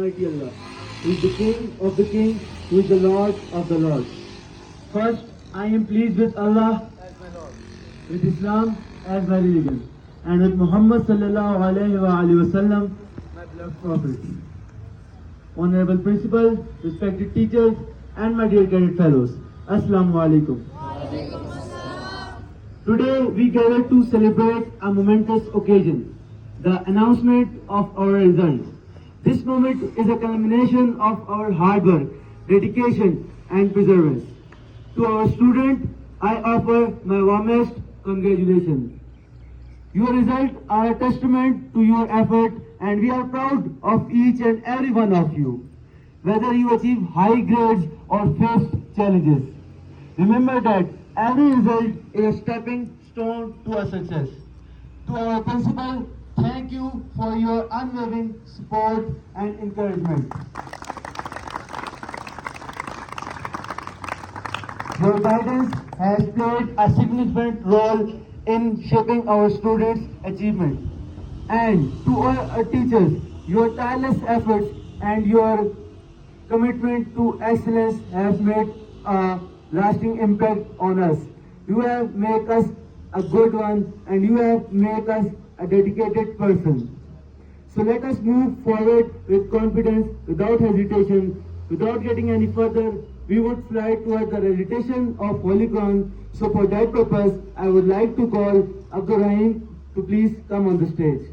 Almighty Allah, who is the King of the Kings, who is the Lord of the Lords. First, I am pleased with Allah as my Lord, with Islam as my religion, and with Muhammad sallallahu alayhi wa sallam, my beloved Prophet. Honorable Principal, respected teachers, and my dear cadet fellows, Assalamu alaikum. Today we gather to celebrate a momentous occasion, the announcement of our results. This moment is a culmination of our hard work, dedication and perseverance. To our students, I offer my warmest congratulations. Your results are a testament to your effort, and we are proud of each and every one of you. Whether you achieve high grades or face challenges, remember that every result is a stepping stone to a success. To our principal, thank you for your unwavering support and encouragement. Your guidance has played a significant role in shaping our students' achievement. And to our teachers, your tireless efforts and your commitment to excellence has made a lasting impact on us. You have made us a good one, and you have made us a dedicated person. So let us move forward with confidence, without hesitation, without getting any further. We would fly towards the recitation of Holy Quran. So for that purpose, I would like to call Abdur Rahim to please come on the stage.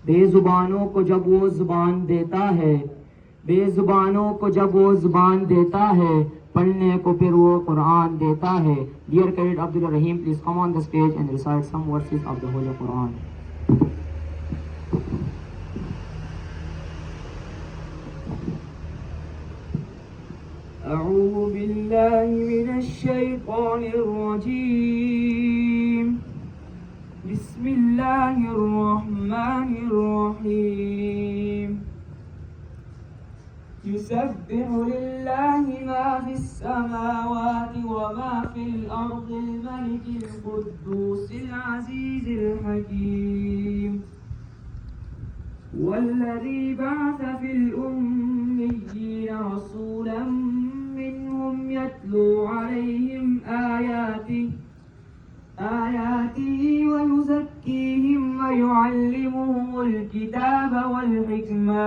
बेजुबानों को जब वो जुबान देता है, बेजुबानों को जब वो जुबान देता है, पढ़ने को फिर वो कुरान देता है. Dear Cadet Abdul Rahim, please come on the stage and recite some verses of the Holy Quran. أعوذ بالله من الشيطان الرجيم. بسم الله الرحمن الرحيم. يسبح لله ما في السماوات وما في الأرض الملك القدوس العزيز الحكيم. والذي بعث في الأميين رسولا منهم يتلو عليهم آياته ويزكيهم ويعلمهم الكتاب والحكمة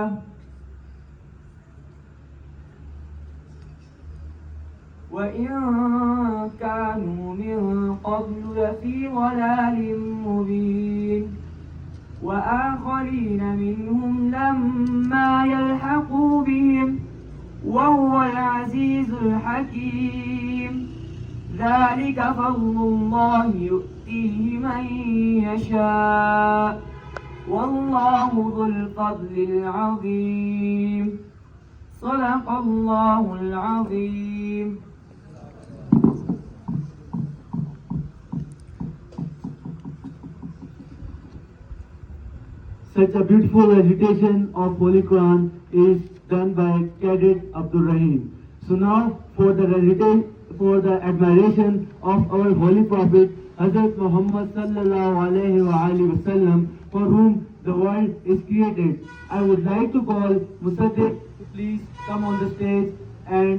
وإن كانوا من قبل لفي ضلال مبين. وآخرين منهم لما يلحقوا بهم وهو العزيز الحكيم. ذلك فضل الله يؤتيه من يشاء والله ذو الفضل العظيم. صدق الله العظيم. Such a beautiful recitation of Holy Quran is done by Cadet Abdur Rahim. So now for the recitation, for the admiration of our Holy Prophet Hazrat Muhammad sallallahu alayhi wa sallam, for whom the world is created, I would like to call Musaddiq to please come on the stage and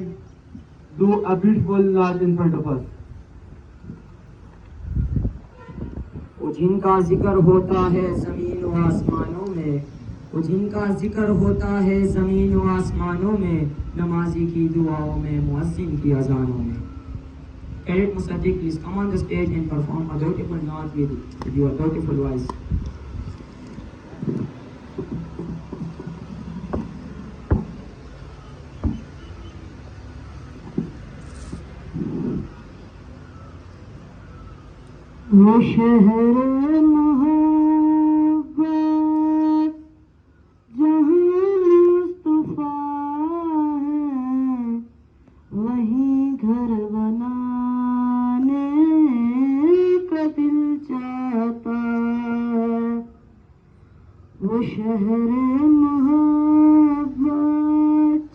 do a beautiful naat in front of us. जिनका जिक्र होता है ज़मीन व आसमानों में, जिनका जिक्र होता है ज़मीन व आसमानों में, नमाजी की दुआओं में, मुअज्जिन की अज़ानों में. Cadet Musaddiq, please come on the stage and perform a beautiful naat with your beautiful voice. वो शहर मोहब्बत जहाँ मुस्तफा है, वहीं घर बनाने का दिल चाहता है. वो शहर मोहब्बत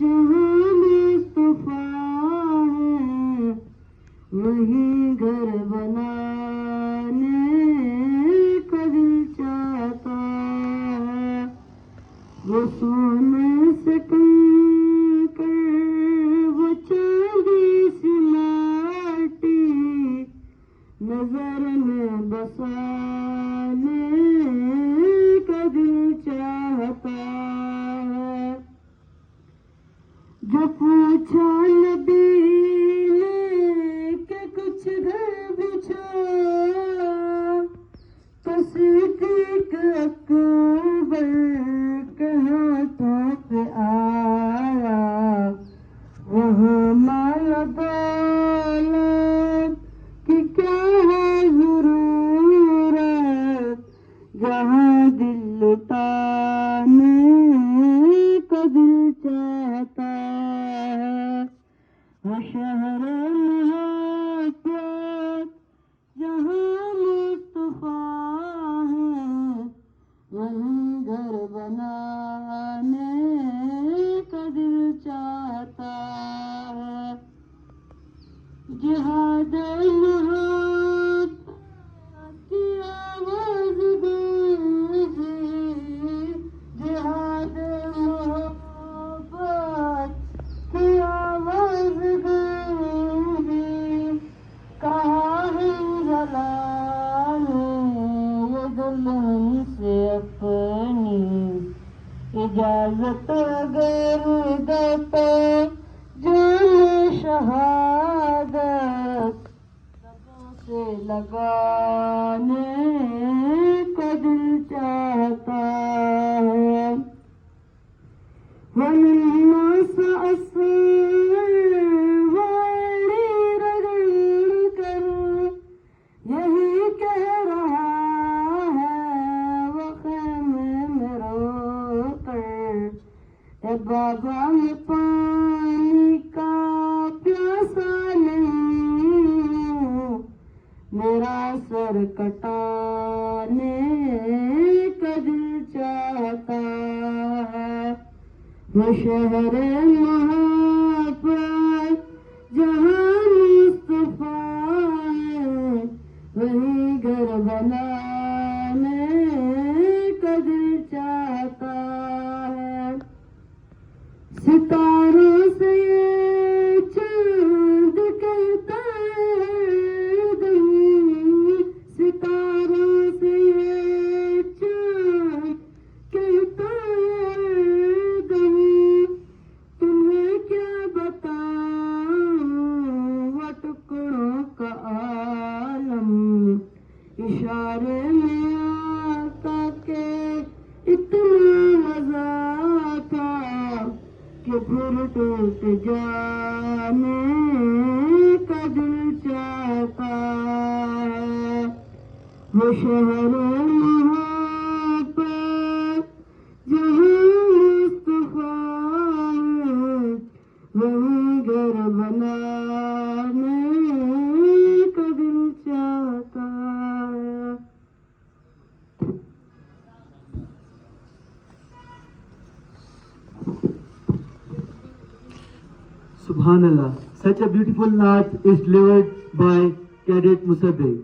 जहाँ मुस्तफा है, वहीं घर बनाने का दिल चाहता वो सोने से कम कर वो चांदी सी माटी नजर में बसाने का दिल चाहता है। जो पूछा नबी ने कि कुछ घर बिछा तो सिद्दीक अकबर के हाथों पे आया। वहाँ माला दौलत कि क्या है जरूरत जहाँ दिल लुटाने का दिल चाहता है। वो शहर मोहब्बत जहाँ मुस्तफा है वहीं घर बनाने का दिल चाहता है। जिहाद मोहब्बत की आवाज गूंजी, जिहाद मोहब्बत की आवाज गूंजी। कहा है जलाने ये दुल्हन से अपनी इजाजत अगर दे तो जाने शहादत सबों से लगाने का दिल चाहता है। वन्नास वाणी रगड़ कर यही कह रहा है वो खेमे में रोकर। ए बाबा मैं पानी का प्यासा नहीं हूँ मेरा सर कटाने का दिल चाहता है। वो शहर मोहब्बत जहाँ मुस्तफा है वहीं घर बनाने का दिल चाहता है। सितारों से ये चांद कहता है दम, सितारों से ये चांद कहता है दम। तुम्हें क्या बताऊं वो टुकड़ों का आलम इशारे में आता के इतना मजा था कि फिर टूट जाने का दिल चाहता है। वो शहर मोहब्बत जहाँ मुस्तफा है वहीं घर बनाने का दिल चाहता है। Subhanallah, such a beautiful naat is delivered by Cadet Musaddiq.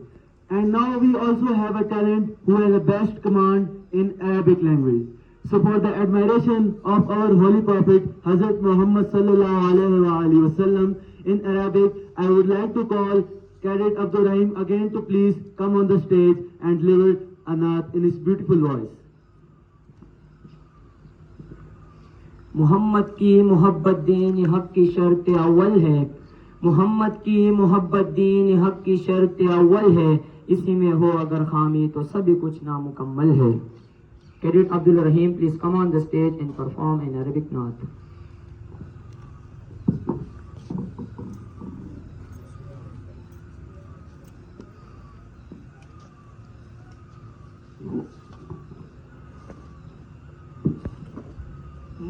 And now we also have a talent who has the best command in Arabic language. So for the admiration of our Holy Prophet Hazrat Muhammad sallallahu alaihi wasallam in Arabic, I would like to call Cadet Abdul Rahim again to please come on the stage and deliver a naat in his beautiful voice. Mohammad की मोहब्बत दीन हक की शर्त अव्वल है। मोहम्मद की मोहब्बत दीन हक की शर्त अव्वल है। इसी में हो अगर खामी तो सभी कुछ नामुकम्मल है। Cadet Abdul Rahim please come on the stage and perform in Arabic नात।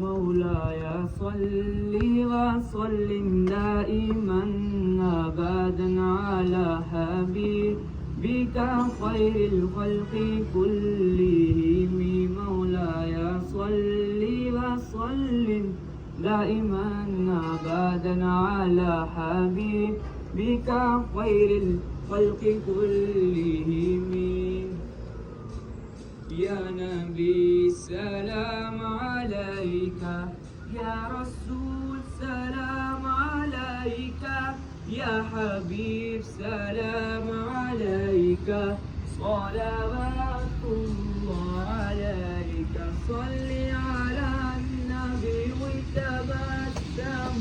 मौलाया सल्ली व सल्लिम दाइमन अबदन अला हबीबिका खैरिल खल्क़ि कुल्लिहिम। मौलाया सल्ली व सल्लिम दाइमन अबदन अला हबीबिका खैरिल खल्क़ि कुल्लिहिम। या नबी सलाम अलैका, या रसूल सलाम अलैका, या हबीब सलाम अलैका, सलावतुल्लाह अलैका, सल्ली अला नबी वतबस्सम,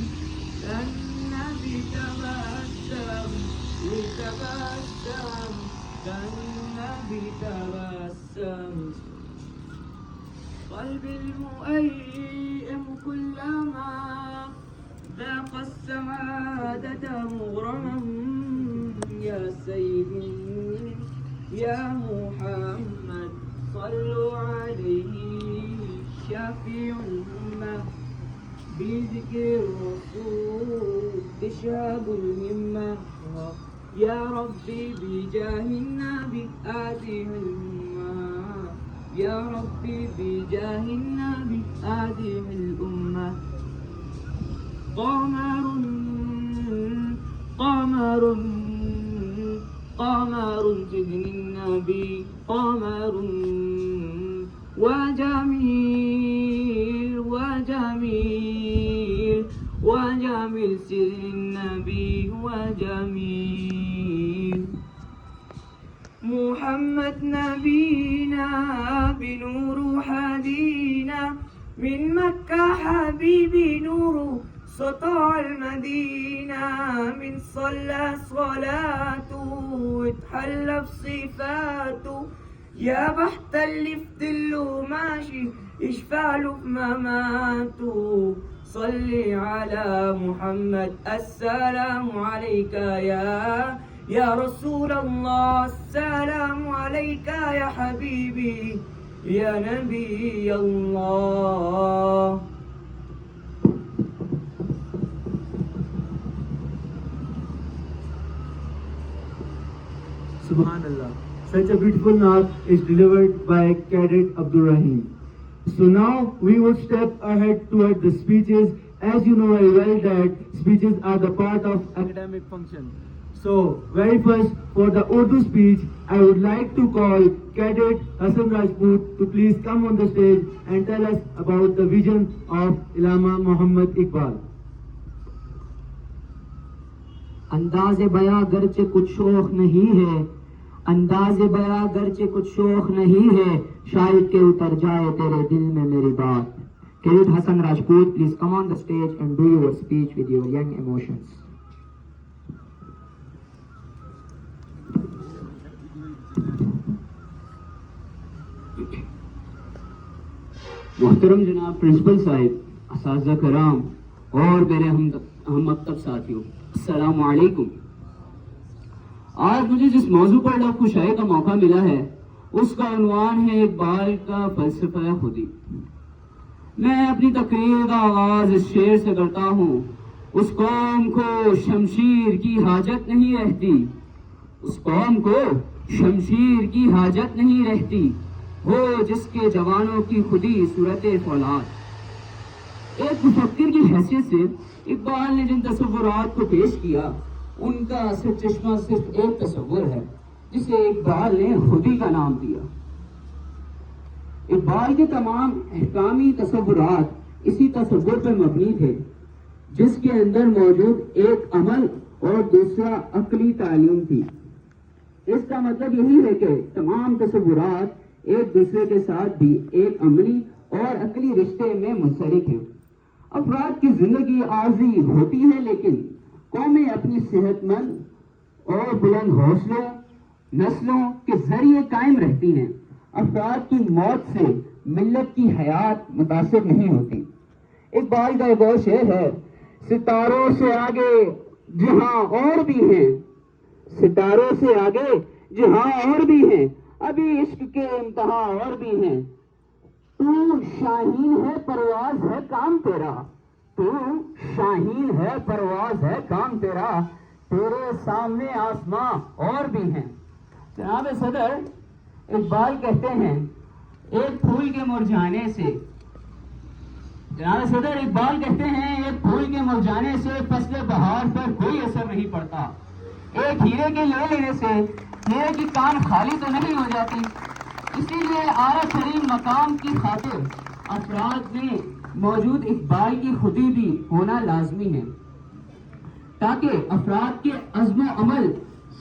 النبي تبسم وتبسم كالنبي تبسم قلبي المؤيم كلما ذاق السعادة مغرما يا سيدي يا محمد صلوا عليه شفيع الأمة بذكر الرسول تشهد الهمة يا ربي بجاه النبي آته الأمة يا ربي بجاه النبي آته الأمة قمر قمر قمر سجن النبي قمر وجميل وجميل وجميل سر النبي وجميل محمد نبينا بنور هدينا من مكة حبيبي نور سطع المدينة من صلى صلاته وتحلى بصفاته يا بحت اللي في دله ماشي يشفع له في مماته صلي على محمد السلام عليك يا رسول الله السلام عليك يا حبيبي يا نبي الله Subhanallah. Such a beautiful naat is delivered by Cadet Abdul Rahim. So now we will step ahead toward the speeches. As you know very well that speeches are the part of academic function. So very first for the Urdu speech, I would like to call Cadet Hassan Rajput to please come on the stage and tell us about the vision of Allama Muhammad Iqbal. अंदाज़े बयां गर्चे कुछ शौक नहीं है, अंदाज़े बयां गर्चे कुछ शौक नहीं है, शायद के उतर जाए तेरे दिल में मेरी बात. Cadet Hassan Rajput, please come on the stage and do your speech with your young emotions. मोहतरम जनाब प्रिंसिपल साहिब, असातिज़ा कराम और मेरे हम मकतब साथियों, अस्सलाम वालेकुम। आज मुझे जिस मौजू पर लफ्ज़ कुशाई का मौका मिला है उसका उन्वान है इकबाल का फ़लसफ़ा खुदी। मैं अपनी तकरीर का आगाज़ इस शेर से करता हूँ, उस कौम को शमशीर की हाजत नहीं रहती, उस कौम को शमशीर की हाजत नहीं रहती, हो जिसके जवानों की खुदी सूरत फौलाद। एक मुफक्किर की हैसियत से इकबाल ने जिन तसव्वुरात को पेश किया उनका सिर्फ चश्मा सिर्फ एक तसव्वुर है जिसे इकबाल ने खुदी का नाम दिया। इकबाल के तमाम अहकामी तसव्वुरात इसी तसव्वुर पर मबनी थे जिसके अंदर मौजूद एक अमल और दूसरा अक्ली तालीम थी। इसका मतलब यही है कि तमाम तसव्वुरात एक दूसरे के साथ भी एक अमली और अक्ली रिश्ते में मुंसलिक हैं। अफराद की जिंदगी आर्जी होती है लेकिन कौमें अपनी सेहतमंद और बुलंद हौसलों नस्लों के जरिए कायम रहती हैं। अफराद की मौत से मिल्लत की हयात मुतासिर नहीं होती। इकबाल का एक और शेर है, सितारों से आगे जहां और भी हैं, सितारों से आगे जहां और भी हैं, अभी इश्क के इम्तहा और भी हैं। तू शाहीन है परवाज है काम तेरा, तू शाहीन है परवाज है काम तेरा, तेरे सामने आसमां और भी हैं। जनाब सदर इकबाल कहते हैं एक फूल के मुरझाने से, जनाब सदर इकबाल कहते हैं एक फूल के मुरझाने से फसले बहार पर कोई असर नहीं पड़ता। एक हीरे के ले लेने से हीरे की कान खाली तो नहीं हो जाती। इसीलिए आला तरीन मकाम की खातिर अफराद में मौजूद इकबाल की खुदी भी होना लाजमी है, ताकि अफराद के अज़्म अमल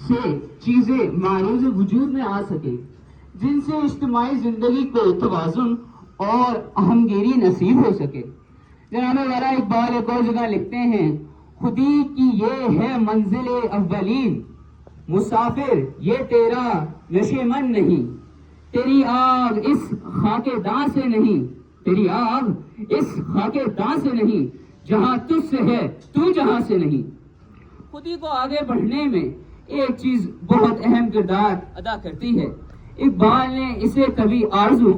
से चीजें मारूज़ वजूद में आ सके, जिनसे इज्तिमाई जिंदगी को तवाज़ुन और अहमगिरी नसीब हो सके। जनाब वाला इकबाल एक और जगह लिखते हैं, खुदी की ये है मंजिल अव्वलीन, मुसाफिर ये तेरा नशेमन नहीं, तेरी आग इस खाकेदां से नहीं, तेरी आग इस खाकेदां से नहीं, जहां तुझसे है तू जहां से नहीं। खुदी को आगे बढ़ने में एक चीज बहुत अहम किरदार अदा करती है। इकबाल ने इसे कभी आरज़ू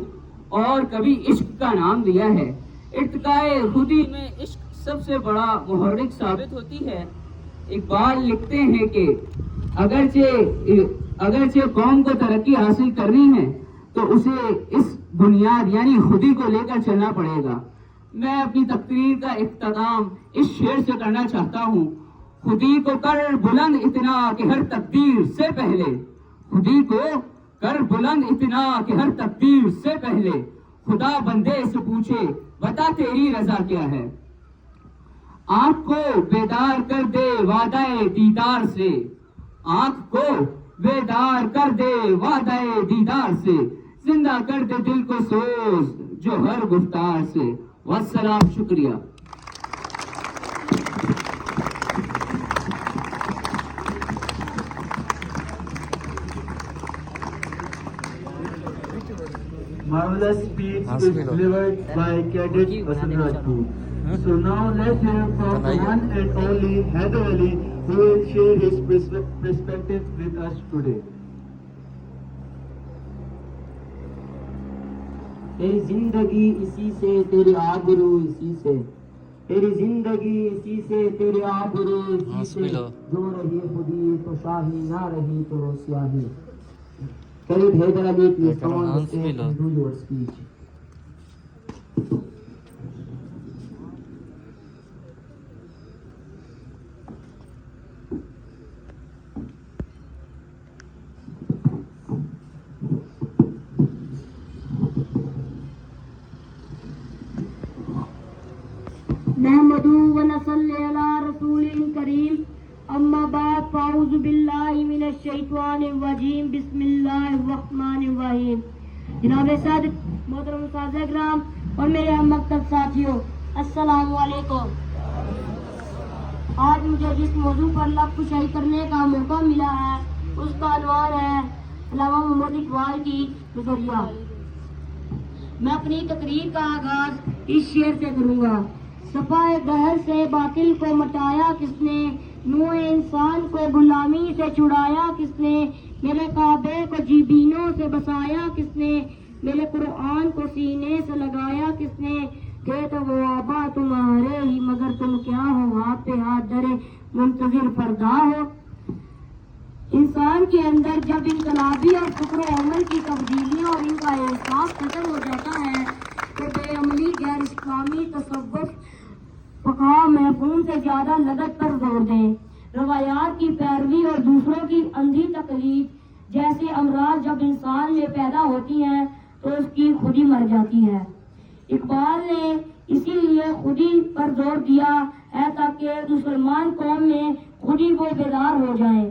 और कभी इश्क का नाम दिया है। इर्तिकाए खुदी में इश्क सबसे बड़ा मुहर्रिक साबित होती है। इकबाल लिखते हैं कि अगरचे कौम को तरक्की हासिल करनी है तो उसे इस बुनियाद यानी खुदी को लेकर चलना पड़ेगा। मैं अपनी तकरीर का इख्तिताम इस शेर से करना चाहता हूँ, खुदी को कर बुलंद इतना कि हर तकदीर से पहले, खुदी को कर बुलंद इतना कि हर तकदीर से पहले, खुदा बंदे से पूछे बता तेरी रजा क्या है। आंख को बेदार कर दे वादाए दीदार से, आंख को बेदार कर दे वादाए दीदार से, जिंदा कर दे दिल को सोच जो हर गुफ्तार से। वस्सलाम, शुक्रिया। Marvelous speech is delivered by Cadet Hasan Rajput. So now let's hear from the one and only Haider Ali, who will share his perspective with us today. तेरी जिंदगी इसी से तेरी आबरू इसी से, तेरी जिंदगी इसी से तेरी आबरू इसी से, जो रही खुदी तो शाही ना रही तो स्याही। Cadet Haider Ali, please come on the stage and do your speech. नहमदु व नसल्ली अला रसूलिल करीम, अम्मा बाद फ़ाऊज़ु बिल्लाहि मिनश शैतानिर रजीम, बिस्मिल्लाहिर रहमानिर रहीम। जनाब सद मोहतरम उस्ताद इकराम और मेरे हम मकतब साथियों, अस्सलामु अलैकुम। आज मुझे जिस मौजू पर लफ्ज़ शायरी करने का मौका मिला है उसका अनवान है अल्लामा मोहम्मद इकबाल की नज़रिया। मैं अपनी तकरीर का आगाज इस शेर से करूँगा। सफाए गहर से बातिल को मटाया किसने, नूह इंसान को गुलामी से छुड़ाया किसने, मेरे काबे को जीबीनों से बसाया किसने, मेरे कुरान को सीने से लगाया किसने, थे तो वो आबा तुम्हारे ही मगर तुम क्या हो हाथ पे हाथ धरे मुंतजिर फरदा हो। इंसान के अंदर जब इनकलाबी और फिक्र अमल की तब्दीलियाँ और इनका एहसास खत्म हो जाता है तो बेअमली गैर इस्लामी तसव्वुफ फक़हा महफूम से ज्यादा लगत पर जोर दें। रवायात की पैरवी और दूसरों की अंधी तकलीफ जैसे अमराज जब इंसान में पैदा होती हैं तो उसकी खुदी मर जाती है। इकबाल ने इसीलिए खुदी पर जोर दिया है ताकि मुसलमान कौम में खुदी वो बेदार हो जाए।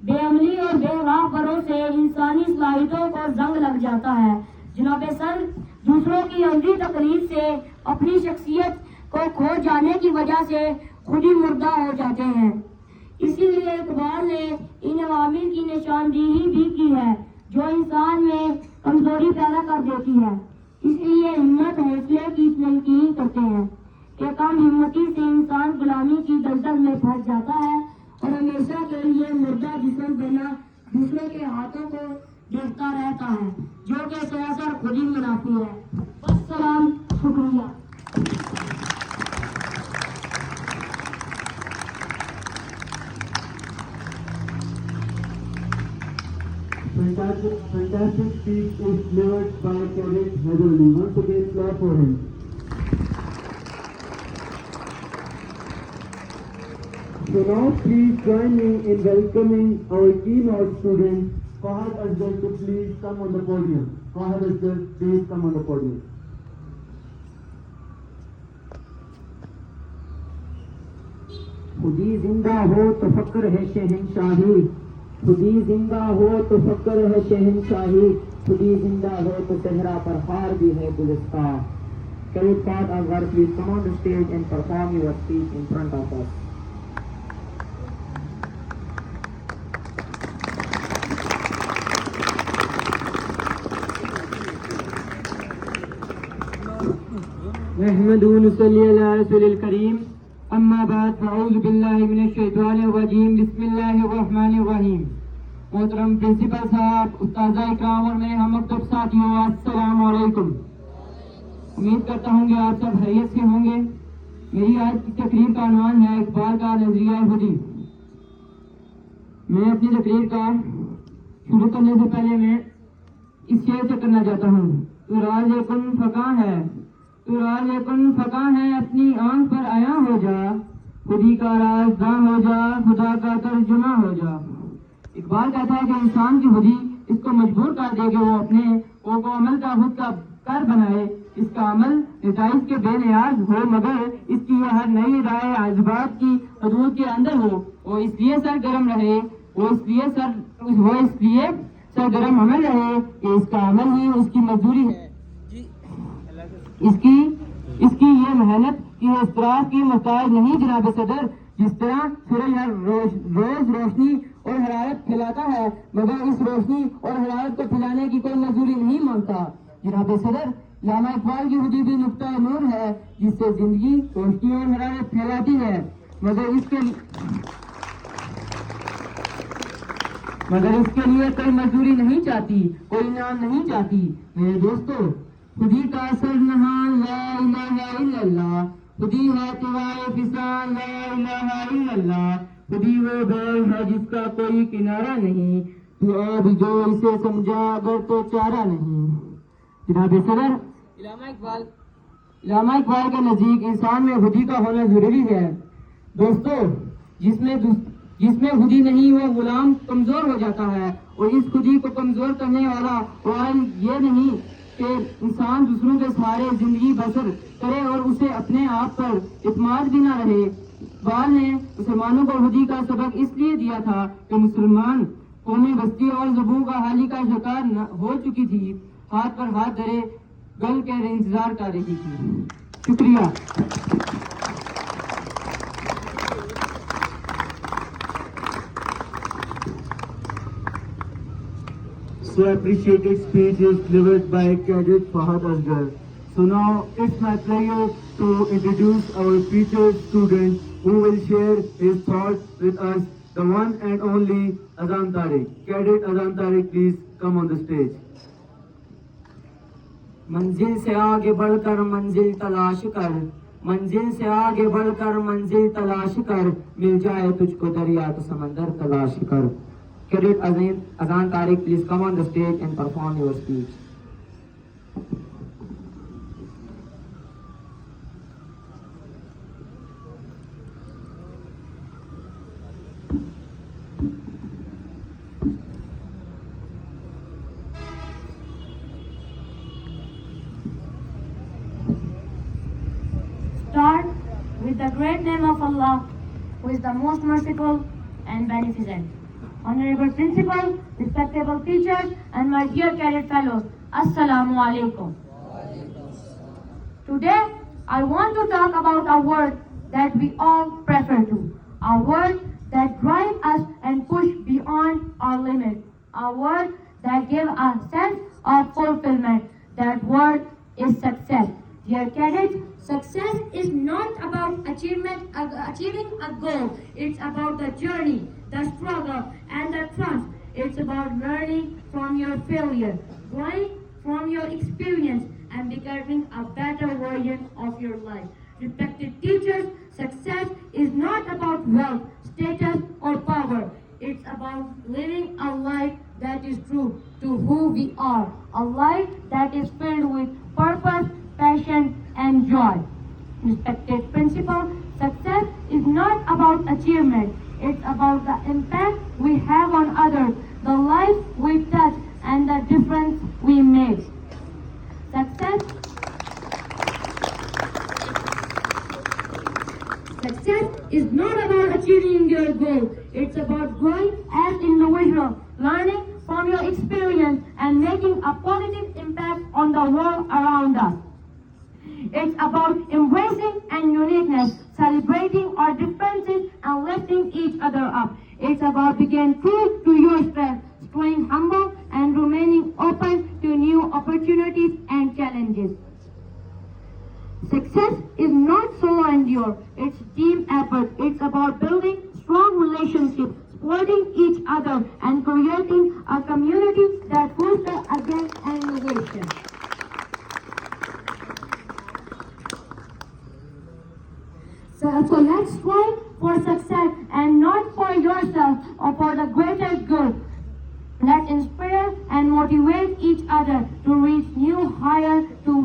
बेअमली और बेराहबरों से इंसानी सलाहियतों को जंग लग जाता है। जनाब सर दूसरों की अंधी तकलीफ से अपनी शख्सियत को खो जाने की वजह से खुद ही मुर्दा हो जाते हैं। इसीलिए इकबाल ने इन अवामिल की निशानदेही भी की है जो इंसान में कमजोरी पैदा कर देती है। इसलिए हिम्मत हौसले की तलकीन करते हैं कि कम हिम्मती से इंसान गुलामी की दलदल में फंस जाता है और हमेशा के लिए मुर्दा जिस्म बना दूसरों के हाथों को देखता रहता है जो कि सरासर खुद ही मुनाफी है। अस्सलाम, शुक्रिया। Fantastic speech is delivered by Cadet Haider Ali. Once again, clap for him. So now please join me in welcoming our keynote student, Fahad Asghar to please come on the podium. Fahad Asghar, please come on the podium. खुदी जिंदा हो तो फक्र है शहंशाही, खुदी जिंदा हो तो फक्र है शहंशाही, खुदी जिंदा हो तो चेहरा पर हार भी है गुलिस्ता। Khalid Fahad Asghar, please come on the stage and perform your speech in front of us. नहमदुहु व नसल्ली अला रसूलिल करीम, अम्मा बाद, फ़अऊज़ु बिल्लाहि मिनश शैतानिर रजीम, बिस्मिल्लाहिर रहमानिर रहीम। मोहतरम प्रिंसिपल साहब, उस्ताज़ा इकराम और मेरे हम मकतब साथियों, अस्सलाम वालेकुम। उम्मीद करता हूँ कि आप सब खैरियत से होंगे। मेरी आज की तकरीर का उन्वान है इकबाल का नज़रिया खुदी। मैं अपनी तकरीर का शुरू करने से पहले मैं इस शेर से करना चाहता हूँ। तू राज़े कुन फ़क़ा है, तू राज़े कुन फ़क़ा है, अपनी आंख पर आया हो जा, खुदी का राज़दां हो जा, खुदा का तर्जुमा हो जा। इकबाल कहता है कि इंसान की खुदी इसको मजबूर कर दे कि वो अपने को अमल का खुद का कर बनाए, इसका अमल नताइज के बेनियाज हो, मगर इसकी यह हर नई राय अजबात की हदूद के अंदर हो। वो इसलिए सरगर्म रहे, वो इसलिए सरगर्म अमल रहे कि इसका अमल ही उसकी मजदूरी है, इसकी ये मेहनत की इसराफ की मोहताज नहीं जनाब सदर। जिस तरह सूरज हर रोज रोशनी और हरारत फैलाता है, मगर इस रोशनी और हरारत को फैलाने की कोई मजदूरी नहीं मांगता। जनाब सदर, लामा इकबाल की खुदी भी नुक्ता नूर है, जिससे जिंदगी रोशनी और हरारत फैलाती है, मगर इसके लिए कोई मजदूरी नहीं चाहती, कोई इनाम नहीं चाहती। मेरे दोस्तों, खुदी का सरनहान ला इलाहा इल्लल्लाह, खुदी है तिवाए फिसान ला इलाहा इल्लल्लाह, खुदी वो बैल है जिसका कोई किनारा नहीं, तू अब जो इसे समझा अगर तो चारा नहीं। जनाब सदर, इलामा इकबाल के नजदीक इंसान में खुदी का होना जरूरी है। दोस्तों, जिसमें खुदी नहीं वो गुलाम कमजोर हो जाता है, और इस खुदी को कमजोर करने वाला और ये नहीं कि इंसान दूसरों के सहारे जिंदगी बसर करे और उसे अपने आप पर इत्मीनान भी ना रहे। इकबाल ने मुसलमानों को खुदी का सबक इसलिए दिया था कि मुसलमान कौमी बस्ती और ज़बूं का हाली का शिकार हो चुकी थी, हाथ पर हाथ धरे गल के इंतजार कर रही थी। शुक्रिया। So appreciated speech is delivered by Cadet Fahad Asghar. So now it's my pleasure to introduce our featured student who will share his thoughts with us, the one and only Azan Tariq. Cadet Azan Tariq, please come on the stage. मंजिल से आगे बढ़कर मंजिल तलाश कर, मंजिल से आगे बढ़कर मंजिल तलाश कर, मिल जाए तुझको दरिया तो समंदर तलाश कर। Cadet Azan Tariq, please come on the stage and perform your speech. Start with the great name of Allah, who is the most merciful and beneficent. Honorable Principal, respectable teachers, and my dear cadet fellows, Assalamu alaikum. Today, I want to talk about a word that we all prefer to, a word that drives us and push beyond our limits, a word that gives a sense of fulfillment. That word is success. Dear cadets, success is not about achieving a goal. It's about the journey, the struggle, and the trust. It's about learning from your failure, growing from your experience, and becoming a better version of your life. Respected teachers, success is not about wealth, status, or power. It's about living a life that is true to who we are, a life that is filled with purpose, passion, and joy. Respected principal, success is not about achievement. It's about the impact we have on others, the lives we touch, and the difference we make. Success is not about achieving your goal. It's about growing as individual, learning from your experience, and making a positive impact on the world around us. It's about embracing and uniqueness, celebrating our differences, and lifting each other up. It's about being true to your strength, staying humble, and remaining open to new opportunities and challenges. Success is not solo endure, it's team effort. It's about building strong relationships, supporting each other, and creating a community that fosters against innovation. So let's strive for success and not for yourself or for the greater good. Let's inspire and motivate each other to reach new higher, to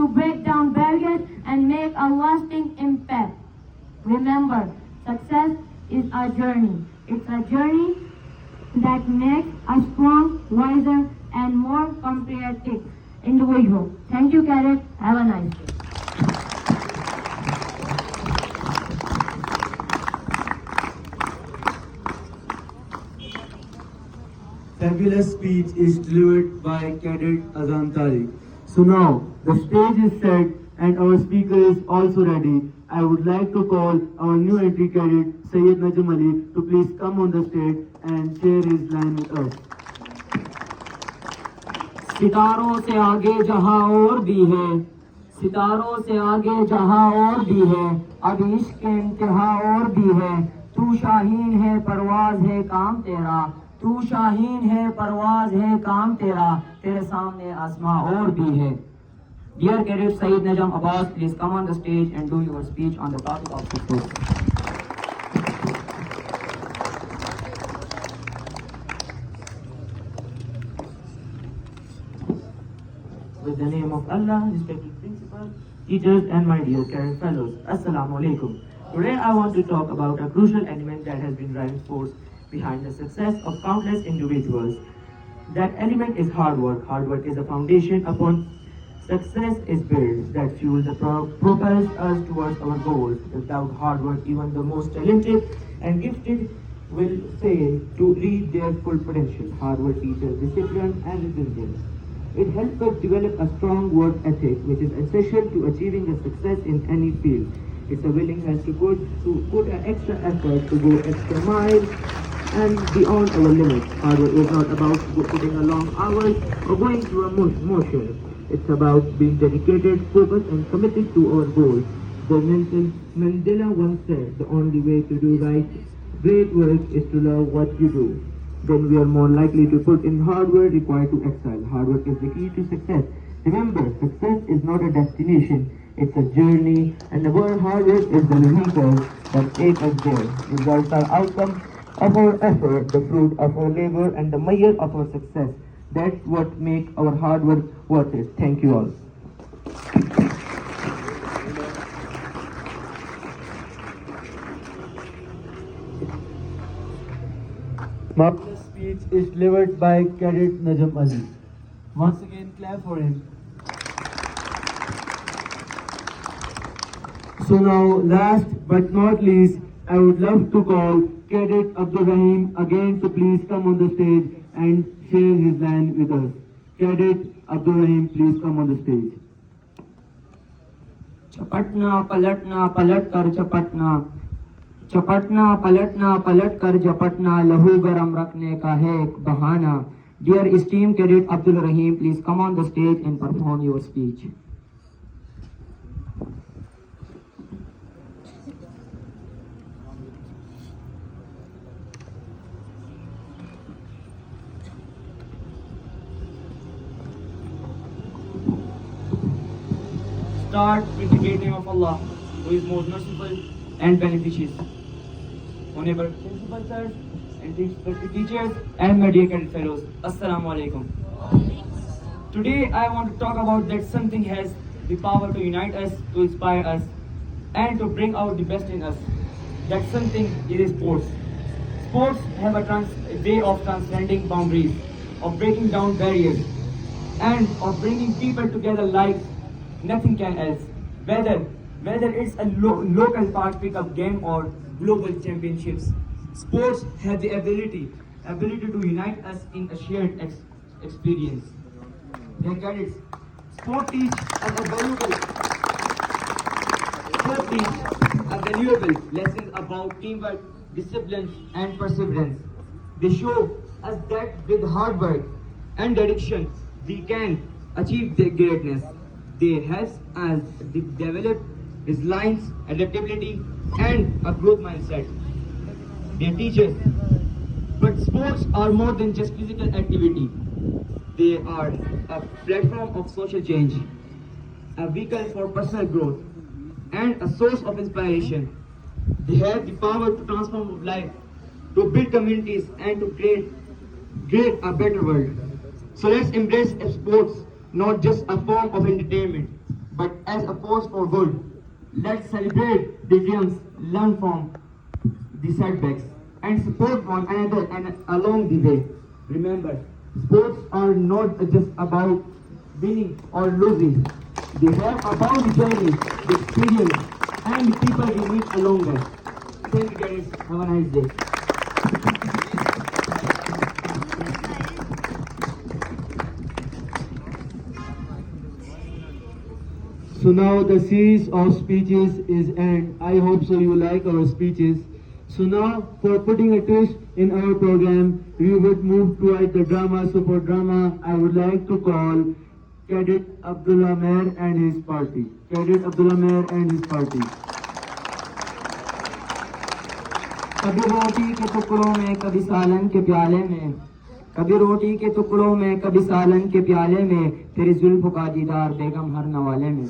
break down barriers and make a lasting impact. Remember, success is a journey. It's a journey that makes a strong, wiser, and more competitive individual. Thank you, Cadet. Have a nice day. Fabulous speech is delivered by Cadet Azan Tariq. So now, the stage is set and our speaker is also ready. I would like to call our new entry cadet, Sayyid Najm Ali, to please come on the stage and share his line with us. सितारों से आगे जहां और भी है, सितारों से आगे जहां और भी है, अब इश्क के इंतहा और भी है। तू शाहीन है परवाज है काम तेरा, तू शाहीन है परवाज है काम तेरा, तेरे सामने आसमां और भी है। Dear Cadet Sayyid Najm Abbas, please come on the stage and do your speech on the topic of success. With the name of Allah, respected principals, teachers, and my dear cadet fellows, Assalamu alaikum. Today I want to talk about a crucial element that has been driving force behind the success of countless individuals. That element is hard work. Hard work is a foundation upon success is built that fuels the propels us towards our goals. Without hard work, even the most talented and gifted will fail to reach their full potential. Hard work teaches discipline and resilience. It helps us develop a strong work ethic, which is essential to achieving a success in any field. It's a willingness to put an extra effort, to go extra mile and beyond our limits. Hard work is not about putting a long hours or going through a motion. It's about being dedicated, focused, and committed to our goals. The Nelson Mandela once said, the only way to do great work is to love what you do. Then we are more likely to put in hard work required to excel. Hard work is the key to success. Remember, success is not a destination, it's a journey, and the word hard work is the vehicle that takes us there. Results are outcomes of our effort, the fruit of our labor, and the measure of our success. That's what makes our hard work worth it. Thank you all. Marvelous speech is delivered by Cadet Najm Ali. Once again, clap for him. So now, last but not least, I would love to call Cadet Abdul Rahim again to please come on the stage and share his line with us. Cadet Abdul Rahim, please come on the stage. चपटना पलटना पलट कर चपटना, चपटना पलटना पलट कर झपटना, लहू गरम रखने का है एक बहाना। Dear esteemed Cadet Abdul Rahim, please come on the stage and perform your speech. Start with the great name of Allah, who is most merciful and beneficious. Honorable principal sirs and respected teachers and my dear cadet fellows, Assalamu alaikum. Today I want to talk about that something has the power to unite us, to inspire us, and to bring out the best in us. That something is sports. Sports have a way of transcending boundaries, of breaking down barriers, and of bringing people together like nothing can else. Whether it's a local park pickup game or global championships, sports have the ability to unite us in a shared experience. Dear cadets, sport teach us a valuable lessons about teamwork, discipline, and perseverance. They show us that with hard work and dedication, we can achieve the greatness. They help us develop resilience, adaptability, and a growth mindset. They teach us. But sports are more than just physical activity. They are a platform of social change, a vehicle for personal growth, and a source of inspiration. They have the power to transform life, to build communities, and to create a better world. So let's embrace sports not just a form of entertainment, but as a force for good. Let's celebrate the dreams, learn from the setbacks, and support one another and along the way. Remember, sports are not just about winning or losing. They are about the journey, the experience, and the people we meet along the way. Thank you guys. Have a nice day. So now the series of speeches is end. I hope so you like our speeches. So now for putting a twist in our program, we would move toward the drama. So for drama, I would like to call Cadet Abdullah Mer and his party. Cadet Abdullah Mer and his party. कभी रोटी के टुकड़ों में कभी सालन के प्याले में, कभी रोटी के टुकड़ों में कभी सालन के प्याले में, तेरी जुल्फ का दीदार बेगम हर नवाले में.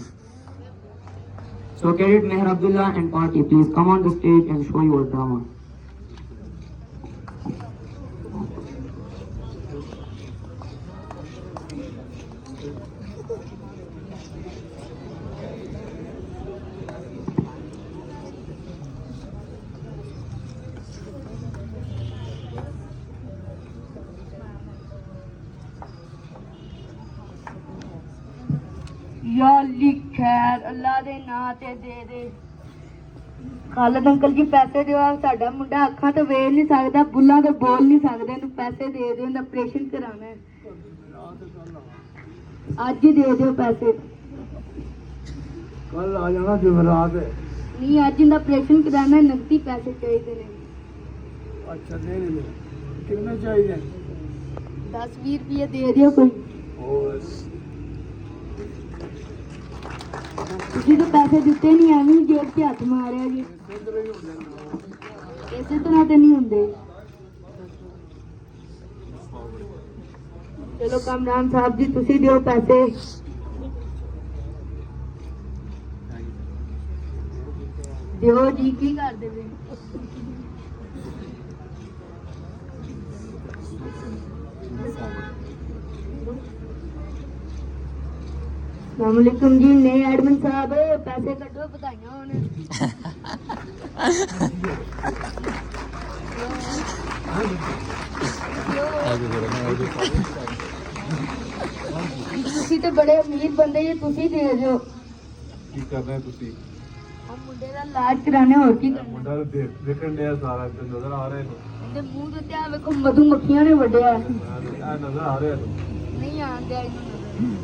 So Cadet Meher Abdullah and party, please come on the stage and show your drama. या अल्लाह खैर अल्लाह दे नां ते दे खालद अंकल जी पैसे दिओ साडा मुंडा अखां तो वेख नहीं सकदा बुल्लां तो बोल नहीं सकदे इहनूं पैसे दे दिओ इहदा ऑपरेशन कराना है अज ही दे दिओ पैसे कल आ जाना जुमेरात है नहीं अज इहदा ऑपरेशन कराना है नकदी पैसे चाहिए ने अच्छा दे दे कितने चाहिए 10-20 रुपये दे दिओ कोई ਤੁਸੀਂ ਤਾਂ ਪੈਸੇ ਦਿੱਤੇ ਨਹੀਂ ਐਵੇਂ ਹੀ ਜੇਬ 'ਚ ਹੱਥ ਮਾਰਿਆ ਜੀ ਇਸੇ ਤਰ੍ਹਾਂ ਤੇ ਨਹੀਂ ਹੁੰਦੇ ਚਲੋ ਕਮਰਾਨ ਸਾਹਿਬ ਜੀ ਤੁਸੀਂ ਦਿਓ ਪੈਸੇ ਦਿਓ ਜੀ ਕੀ ਕਰਦੇ ਵੇ अस्सलामुअलैकुम जी नए एडमिन साहब पैसे कटो बधाइयां होने ਤੁਸੀਂ ਤੇ ਬੜੇ ਅਮੀਰ ਬੰਦੇ ਜੀ ਤੁਸੀਂ ਦੇ ਦਿਓ ਕੀ ਕਰਨਾ ਹੈ ਤੁਸੀਂ ਆ ਮੁੰਡੇ ਦਾ ਇਲਾਜ ਕਰਾਣੇ ਹੋਰ ਕੀ ਕਰਨਾ ਮੁੰਡਾ ਦੇਖਣ ਡਿਆ ਸਾਰਾ ਤੇ ਨਜ਼ਰ ਆ ਰਿਹਾ ਇਹਦੇ ਮੂੰਹ ਦੇ ਤੇ ਆ ਵੇਖੋ ਮਧੂ ਮੱਖੀਆਂ ਨੇ ਵੱਢਿਆ ਆ ਨਜ਼ਰ ਆ ਰਿਹਾ ਨਹੀਂ ਆਂਦੇ ਇਹਨੂੰ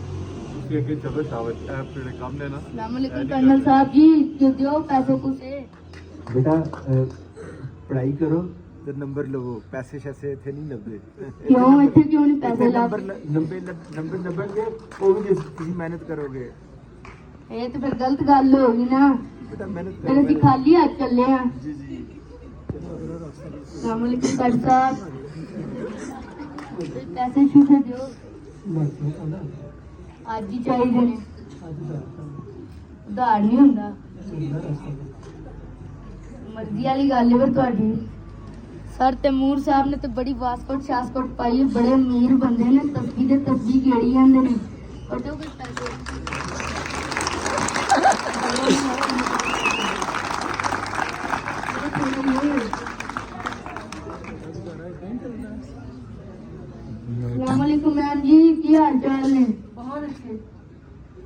ਤੁਸੀਂ ਅੱਗੇ ਚਲੋ ਸ਼ਾਬਾਸ਼ ਇਹ ਜਿਹੜੇ ਕੰਮ ਨੇ ਨਾ अस्सलामुअलैकुम कर्नल साहब जी दियो पैसे कुसे बेटा पढ़ाई करो तो नंबर लवो पैसे शैसे इतने नहीं लगते क्यों इतने क्यों नहीं पैसे नंबर लाभ नंबर लगेंगे वो भी तुम मेहनत करोगे ये तो फिर गलत गल होगी ना बेटा मेहनत फिर करो ਅਸੀਂ ਖਾਲੀ ਹੱਥ ਚੱਲੇ ਆ जी जी अस्सलामुअलैकुम कर साहब पैसे छूटे दियो ਅੱਜ ਹੀ ਚਾਹੀਦੇ ਨੇ ਉਧਾਰ ਨਹੀਂ ਹੁੰਦਾ ਮਰਜ਼ੀ ਵਾਲੀ ਗੱਲ ਹੈ ਫਿਰ ਤੁਹਾਡੀ ਸਰ ਤੈਮੂਰ ਸਾਹਿਬ ਨੇ ਤਾਂ ਬੜੀ ਵਾਸਕੋਟ ਸ਼ਾਸਕੋਟ ਪਾਈ ਹੈ ਬੜੇ ਅਮੀਰ ਬੰਦੇ ਨੇ ਤਸਬੀਹ ਦੇ ਤਸਬੀਹ ਕਿਹੜੀ ਜਾਂਦੇ ਨੇ ਕੱਢੋ ਕੋਈ ਪੈਸੇ हाल चाल ने बहुत अच्छे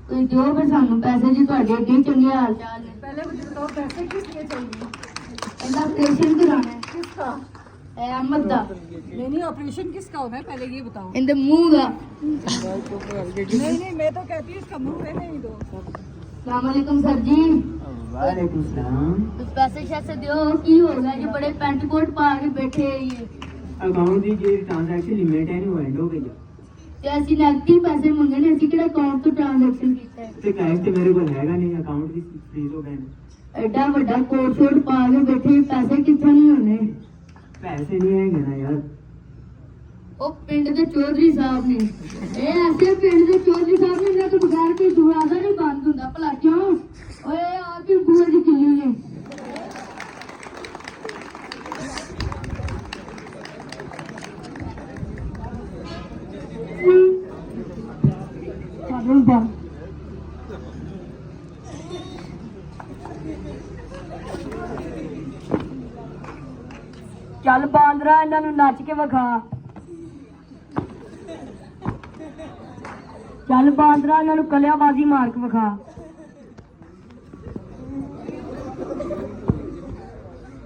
कोई दो फिर सानू पैसे जी ਤੁਹਾਡੇ ਏਡੇ ਚੰਗੇ ਹਾਲ ਚਾਲ ਨੇ पहले मुझे बताओ पैसे किस लिए चाहिए ਇਹਦਾ ਆਪਰੇਸ਼ਨ ਕਰਾਣਾ ਹੈ किसका ਇਹ ਅਹਿਮਦ ਦਾ नहीं ऑपरेशन किसका होना है पहले ये बताओ ਇਹਦੇ ਮੂੰਹ ਦਾ नहीं मैं तो कहती हूँ इसका मुंह रहने ही दो अस्सलाम वालेकुम सर जी वालेकुम सलाम। कुछ पैसे शैसे दो की हो गया जो बड़े पैंट कोट पा के बैठे हैं ये अकाउंट ਦੀ ਜਿਹੜੀ ਟ੍ਰਾਂਜੈਕਸ਼ਨ ਲਿਮਿਟ ਹੈ ਨੂੰ ਐਂਡ ਹੋ ਗਈ ਤੇ ਅਸੀਂ ਨੈਗੇਟਿਵ ਪੈਸੇ ਮੰਗੇ ਨੇ ਅਸੀਂ ਕਿਹੜਾ ਅਕਾਊਂਟ ਤੋਂ ਟ੍ਰਾਂਜੈਕਸ਼ਨ ਕੀਤਾ ਹੈ ਤੇ ਕੈਸ਼ ਤੇ ਮੇਰੇ ਕੋਲ ਹੈਗਾ ਨਹੀਂ ਅਕਾਊਂਟ ਦੀ ਫ੍ਰੀਜ਼ ਹੋ ਗਏ ਨੇ ਐਡਾ ਵੱਡਾ ਕੋਟ ਸ਼ੋਟ ਪਾ ਕੇ ਬੈਠੇ ਪੈਸੇ ਕਿੱਥੋਂ ਨਹੀਂ ਹੋਣੇ ਪੈਸੇ ਨਹੀਂ ਹੈਗੇ ਨਾ ਯਾਰ ਉਹ ਪਿੰਡ ਦੇ ਚੌਧਰੀ ਸਾਹਿਬ ਨੇ ਇਹ ਐਸੇ ਪਿੰਡ ਦੇ ਚੌਧਰੀ ਸਾਹਿਬ ਨੇ ਜਿਹੜਾ ਬਗੈਰ ਕੋਈ ਦਰਵਾਜ਼ਾ ਨਹੀਂ ਬੰਦ ਹੁੰਦਾ ਭਲਾ ਕਿਉਂ ਓਏ ਆ ਕੀ ਬੂਹੇ ਦੀ ਕਿੱਲੀ ਹੈ ਚੱਲ ਬਾ ਚੱਲ ਬਾਂਦਰਾ ਇਹਨਾਂ ਨੂੰ ਨੱਚ ਕੇ ਵਿਖਾ ਚੱਲ ਬਾਂਦਰਾ ਇਹਨਾਂ ਨੂੰ ਕਲਿਆਬਾਜ਼ੀ ਮਾਰ ਕੇ ਵਿਖਾ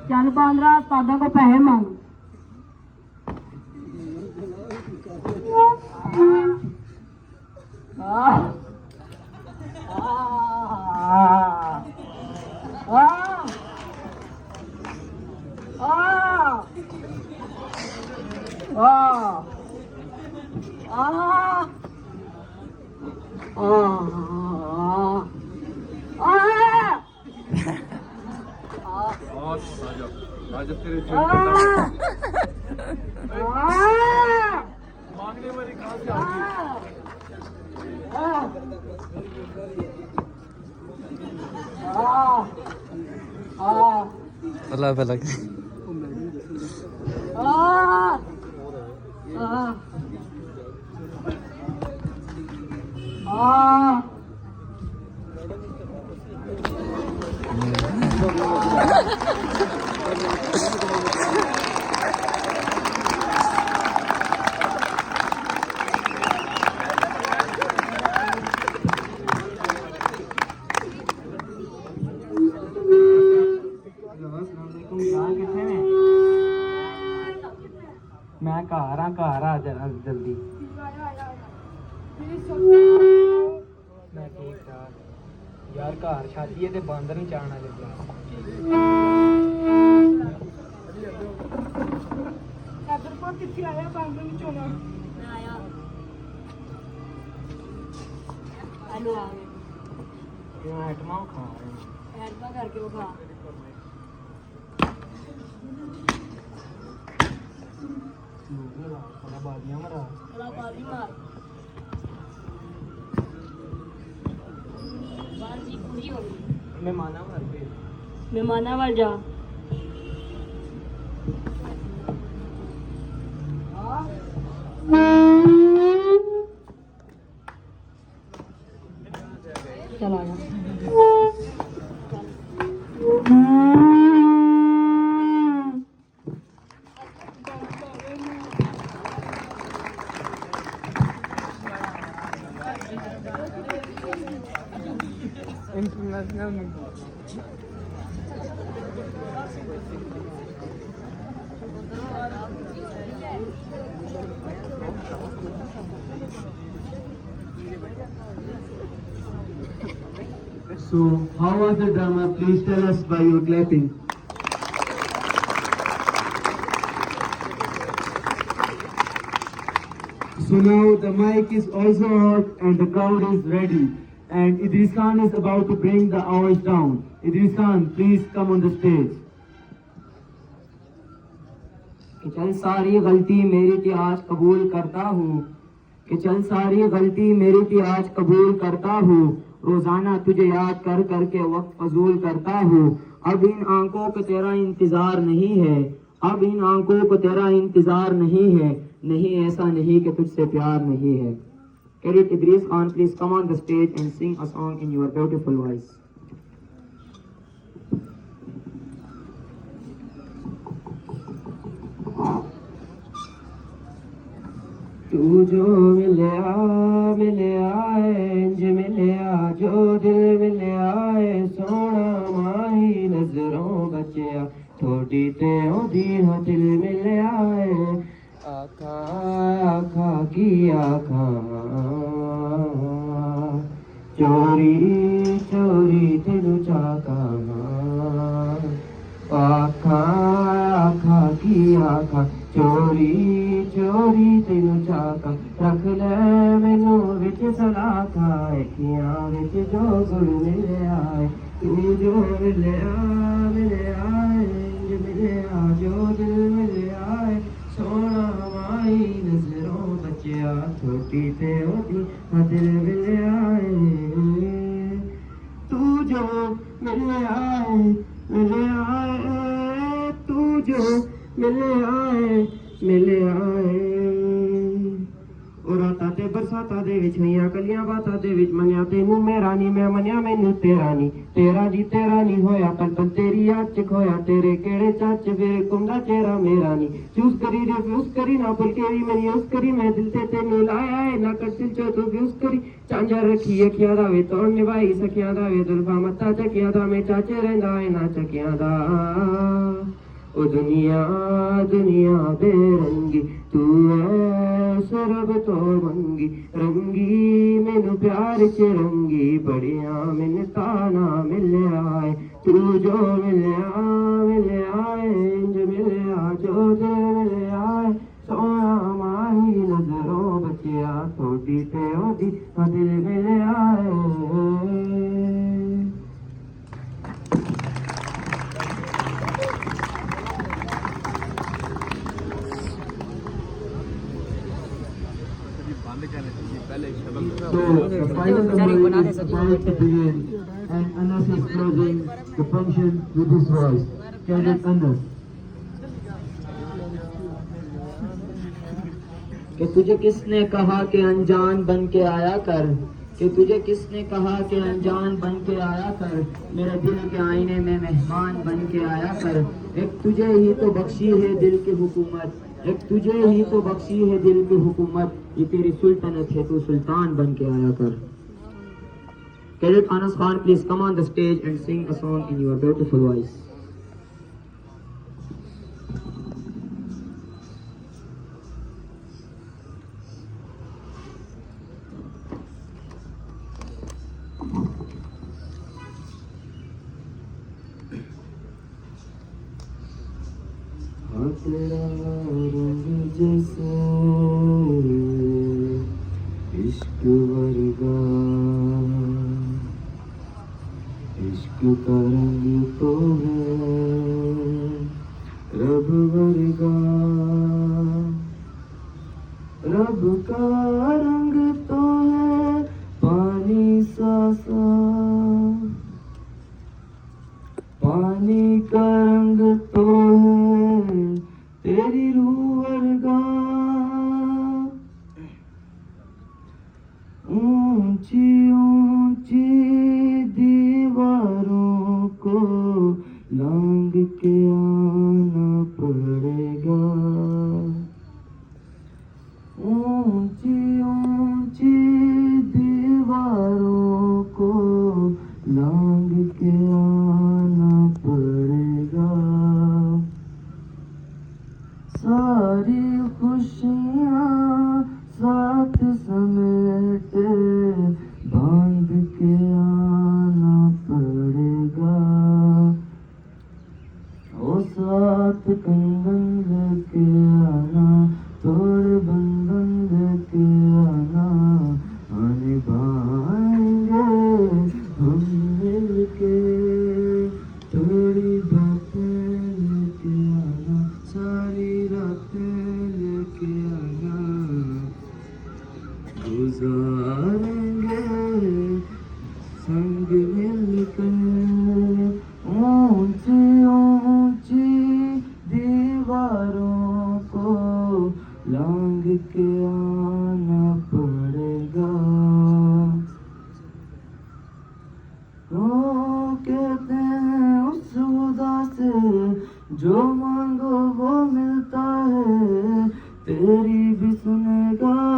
ਚੱਲ ਬਾਂਦਰਾ ਸਾਡਾ ਕੋ ਪੈਸੇ ਮੰਗ राजब तेरे जेब में मांगने वाली कहाँ से आती अल्लाह भला मैं घर आ जरा जल्दी मैं ठीक ठाक यार घर शादी है ते बंद नहीं जाना लग्गा कितने आया बैंक में चोना हेलो आ क्यों आइटमां खा रहे हैं ऐडमा करके विखा बादियां मरा कलाबाजी मार बाजी पूरी हो गई मेहमाना मर पे मेहमाना वाल जा चला जा international So, how was the drama? Please tell us by your clapping. So now the mic is also hot and the crowd is ready. And Idris Khan is about to bring the hours down. Idris Khan, please come on the stage. कि चल सारी गलती मेरी थी आज कबूल करता हूँ कि चल सारी गलती मेरी थी आज कबूल करता हूँ रोजाना तुझे याद कर करके वक्त फजूल करता हूँ अब इन आंखों को तेरा इंतजार नहीं है अब इन आंखों को तेरा इंतजार नहीं है नहीं ऐसा नहीं कि तुझसे प्यार नहीं है Edit Idris Khan, please come on the stage and sing a song in your beautiful voice. तू जो मिले आए इंज मिले आ जो दिल मिले आए सोना माही नजरों बचिया थोड़ी ते ओदी हो दिल मिले आए आखा आखा की आखा चोरी चोरी तेनू चाका आखा आखा की आखा चोरी चोरी तेनू चाका रख ले मैनू विच सलाखा अखियां विच जो गुल मिले आए तू जो मिले आए मिले आ जो दिल मिले आए सोना माई नजरों बचिया छोटी ते ओदी दिल मिले आए तू जो मिले आए तू जो मिले आए और रातां ते बरसातां दे विच होइयां कलियां बातां दे विच मनिया तेनू मेरा नी मैं मनिया मैनू तेरा नी होया पल तेरी याद च खोया तेरे केड़े चाच फिर कुंदा चेहरा मेरा नी चूस करी रिफ्यूज करी ना भुल के भी मैंने यूज करी मैं दिल ते तेनू लाया है ना कर दिल चो तू फ्यूज करी चांजा रखी अखियां दा वे तोड़ निभाई सखियां दा वे दुल्फा मत्ता चकियां दा मैं चाचे रहिंदा है ना चकियां दा ओ दुनिया दुनिया बेरंगी तू है सरब तो मंगी रंगी मैनू प्यार च रंगी बड़िया मिन्नता ना मिले आए तू जो मिले आए इंज मिले आ जो दे मिले आए सोना माही नजरों बचिया थोड़ी ते ओदी दिल मिले आए So the final number is about to begin and Anas is closing the function with his voice. Cadet Anas. कि तुझे किसने कहा कि अनजान बन के आया कर कि तुझे किसने कहा कि अनजान बन के आया कर मेरे दिल के आईने में मेहमान बन के आया कर एक तुझे ही तो बख्शी है दिल की हुकूमत एक तुझे ही तो बख्शी है दिल की हुकूमत ये तेरी सुल्तनत है तू सुल्तान बन के आया कर Cadet Anas Khan, please come on the stage and sing a song in your beautiful voice. तेरा रंग जैसे इश्क वर्गा इश्क का रंग तो है रब वर्गा रब का रंग तो है पानी सा पानी का रंग तो है तेरी रूह वर्गा ऊंची ऊंची दीवारों को लांग के आना पड़ेगा ऊंची ऊंची दीवारों को लांग के आना पड़ेगा सारी खुशियाँ साथ समेट बांध के आना पड़ेगा ओ साथ कंगन लेके आना तोड़ बंधन लेके आना आने भाएंगे हम मिलके थोड़ी बातें लेके आना सारी रातें लेके आना गुजारेंगे संग मिलकर ऊंची ऊंची दीवारों को लांग के आना पड़ेगा कहते हैं उस खुदा से जो मांगो वो मिलता है तेरी भी सुनेगा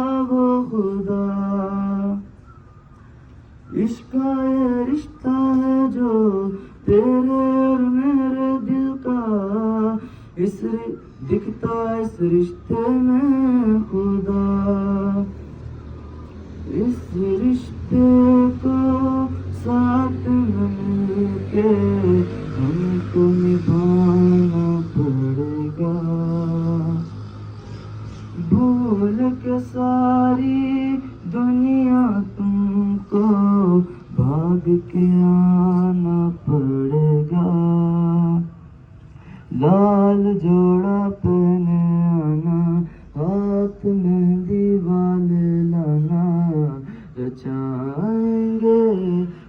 इश्क ये रिश्ता है जो तेरे और मेरे दिल का, दिखता इस रिश्ते में खुदा। इस रिश्ते को साथ मिलके हमको निभाना पड़ेगा। भूल के सारी दुनिया तुमको भाग के आना पड़ेगा। लाल जोड़ा पहने आना, हाथ में दीवाले लाना, रचाएंगे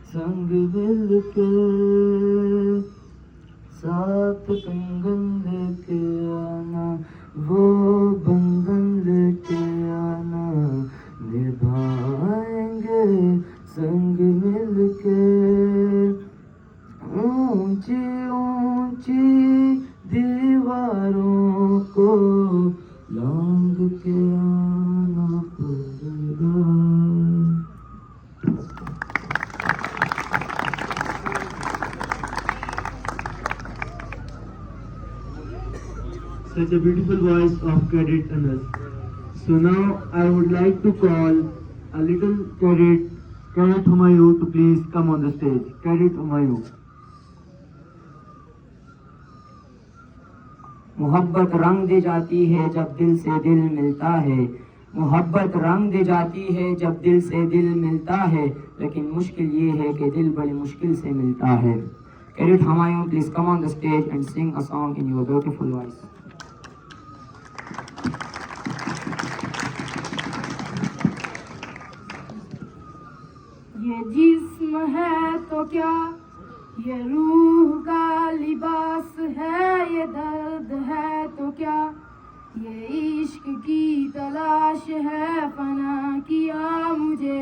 संग मिल के। साथ कंगन लेके आना, वो बंधन लेके आना, निभाएंगे संग मिल के। ऊंची ऊंची दीवारों को लांग के आना पड़ेगा। Such a beautiful voice of Cadet Anas. So now I would like to call a little Cadet Humayun to please come on the stage. Cadet Humayun. मोहब्बत रंग दे जाती है जब दिल से दिल मिलता है। मोहब्बत रंग दे जाती है जब दिल से दिल मिलता है, लेकिन मुश्किल ये है कि दिल बड़ी मुश्किल से मिलता है। Cadet Humayun, please come on the stage and sing a song in your beautiful voice. ये जिस्म है तो क्या, ये रूह का लिबास है, ये दर्द है तो क्या, ये इश्क की तलाश है। फना किया मुझे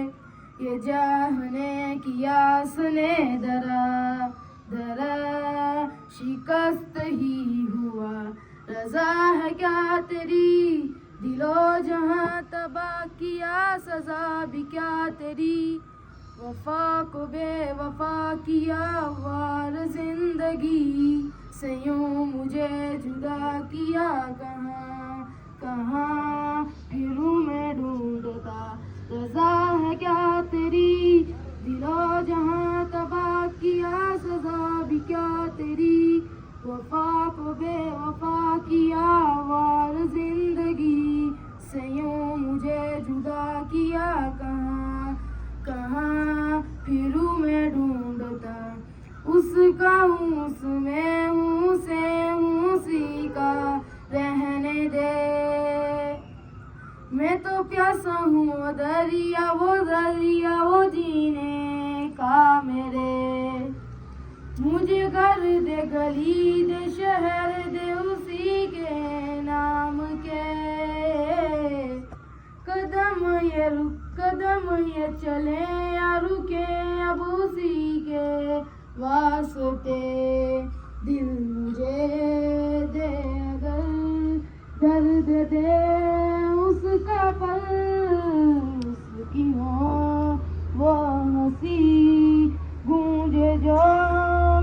ये चाहने की आस ने, दरा दरा शिकस्त ही हुआ। रजा है क्या तेरी, दिलो जहां तबाह किया, सजा भी क्या तेरी। वफा को बेवफा किया, वार जिंदगी से यूं मुझे जुदा किया। कहाँ कहाँ फिरूं मैं ढूंढता, रजा है क्या तेरी, दिलो जहां तबाह किया, सजा भी क्या तेरी। वफा को बेवफा किया, वार जिंदगी से यूं मुझे जुदा किया। कहाँ कहाँ फिरूं मैं ढूंढता, उसका हूँ उसमें हूँ से हूँ सी का रहने दे। मैं तो प्यासा हूँ वो दरिया वो जीने का मेरे। मुझे घर दे गली दे शहर दे उसी के नाम के। कदम ये रुक कदम ये चले या रुके अब उसी के वास्ते। दिल मुझे दे अगर दर्द दे उसका पल, उसकी हो वो हंसी गूंजे जो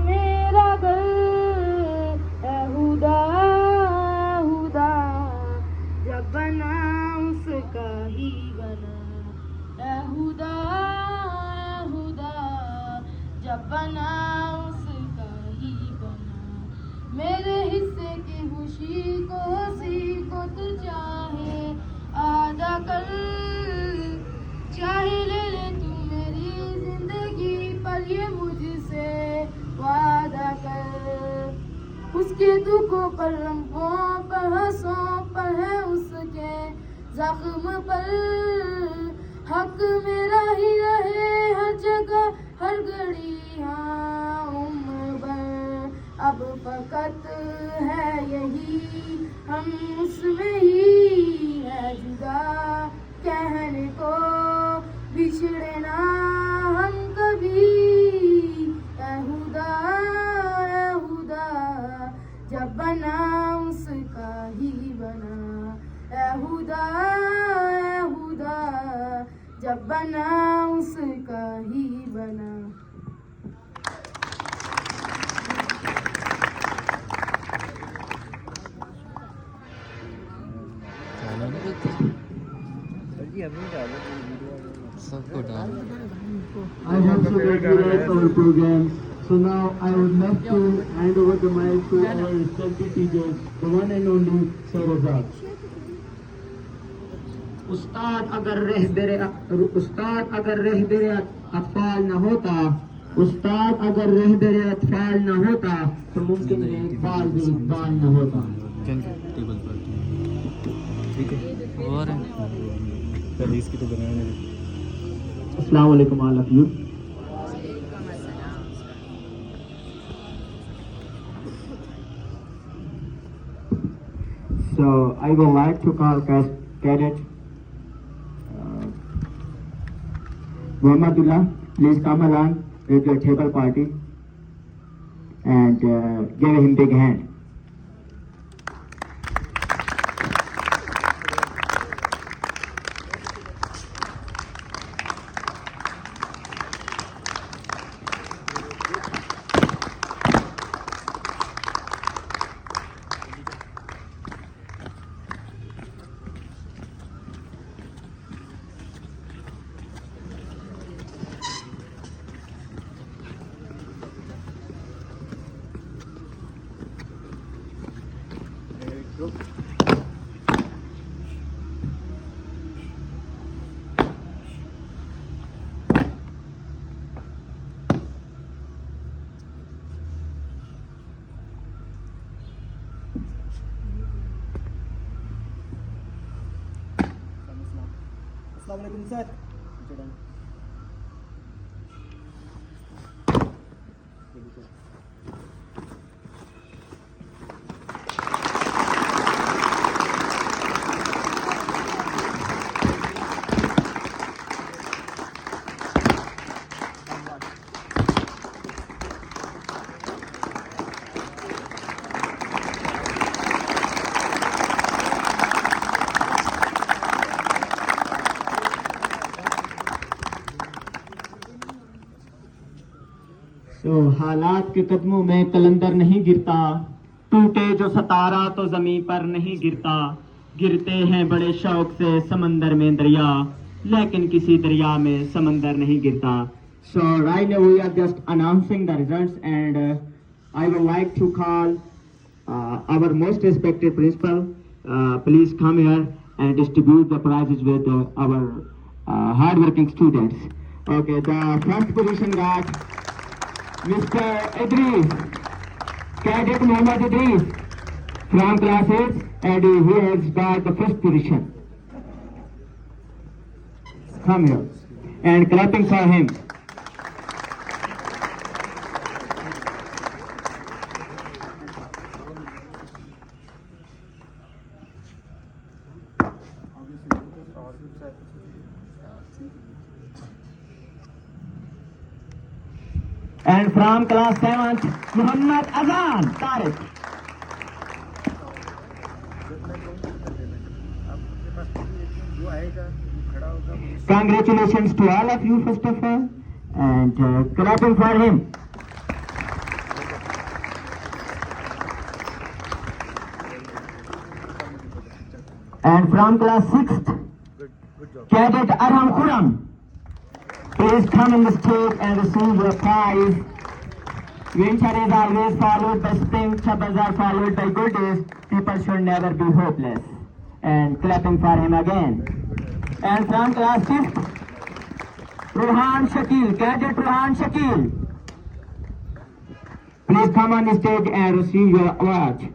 मेरा गल। ऐ खुदा खुदा जब बना उसका ही बना। ऐ खुदा जब बना उसका ही बना। मेरे हिस्से की खुशी को उसी को तू चाहे आधा कर, चाहे ले ले तू मेरी जिंदगी पर, ये मुझसे वादा कर। उसके दुखों पर लम्हों पर हंसों पर है उसके जख्म पर। हक मेरा ही रहे हर जगह हर घड़ी, हाँ उम्र भर। अब फकत है यही हम उसमें ही है जुदा, कहने को बिछड़े ना हम कभी। ऐ खुदा जब बना उसका ही बना। ऐ खुदा जब बना उसका ही बना। I hope so that you like our program. So now I would like to hand over the mic to our respected teachers, the one and only Sir Razak. उस्ताद अगर रहबरे अतफाल न होता, उस्ताद अगर रहबरे अतफाल न होता, तो मुमकिन है इकबाल भी इकबाल न होता। टेबल पर ठीक है और पहले इसकी तो बनाने अस्सलाम वालेकुम all of you. So I would like to call cadet Muhammadullah, please come along with your table party and give him big hand. Assalamualaikum sir. तो हालात के कदमों में कलंदर नहीं गिरता, टूटे जो सतारा तो जमीन पर नहीं गिरता, गिरते हैं बड़े शौक से समंदर में दरिया, लेकिन किसी दरिया में समंदर नहीं गिरता। So right now we are just announcing the results and I would like to call our most respected principal. Please come here and distribute the prizes with our hard-working students. Okay, the first position got Mr. Idris, Cadet Muhammad Idris from class 8 and he has got the first position. Come here and clapping for him. And from class 7th, Muhammad Azan Tariq. Congratulations to all of you first of all and clapping for him. And from class 6th, Cadet Arham Khurram. Please come in the stage and receive your prize. Winter is always followed by spring, troubles are followed by good days. People should never be hopeless. And clapping for him again. And from class 5th, Ruhan Shakil, Cadet Ruhan Shakil. Please come on the stage and receive your award.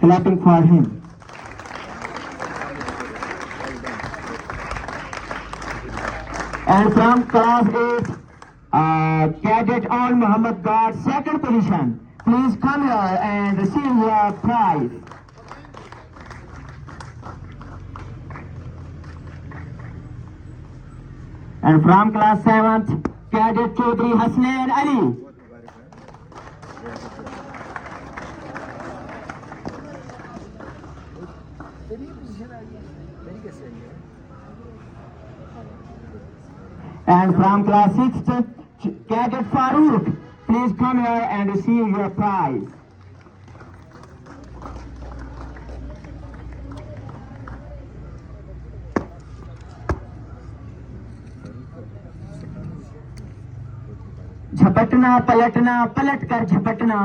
Clapping for him. And from class 8, Cadet Al Muhammad Guard, second position. Please come here and receive your prize. And from class 7th, Cadet Chaudhry Hasnain Ali. तेरी position आ गई And from class 6th, Cadet Farooq, please come here and receive your prize. झपटना पलटना पलट कर झपटना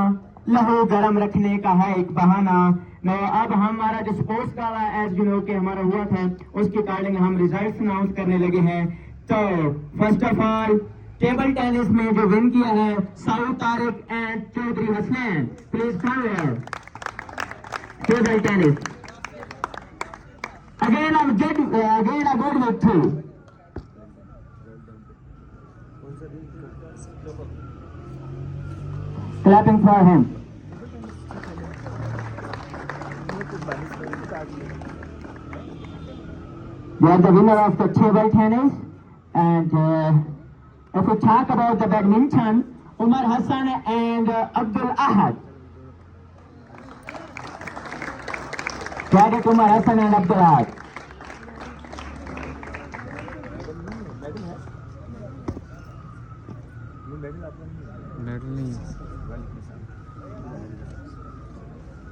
लहू गरम रखने का है एक बहाना। मैं अब हमारा जो sports gala as you know के हमारा हुआ था उसके अकॉर्डिंग हम रिजल्ट्स अनाउंस करने लगे हैं। तो first of all table tennis में जो विन किया है Saud Tariq and Chaudhry Hasnain, please come here. Table tennis again a good victory. Clapping for him. They are the winner of the table tennis. And if we talk about the badminton, Umar Hassan and Abdul Ahad. Credit Umar Hassan and Abdul Ahad. Medal नहीं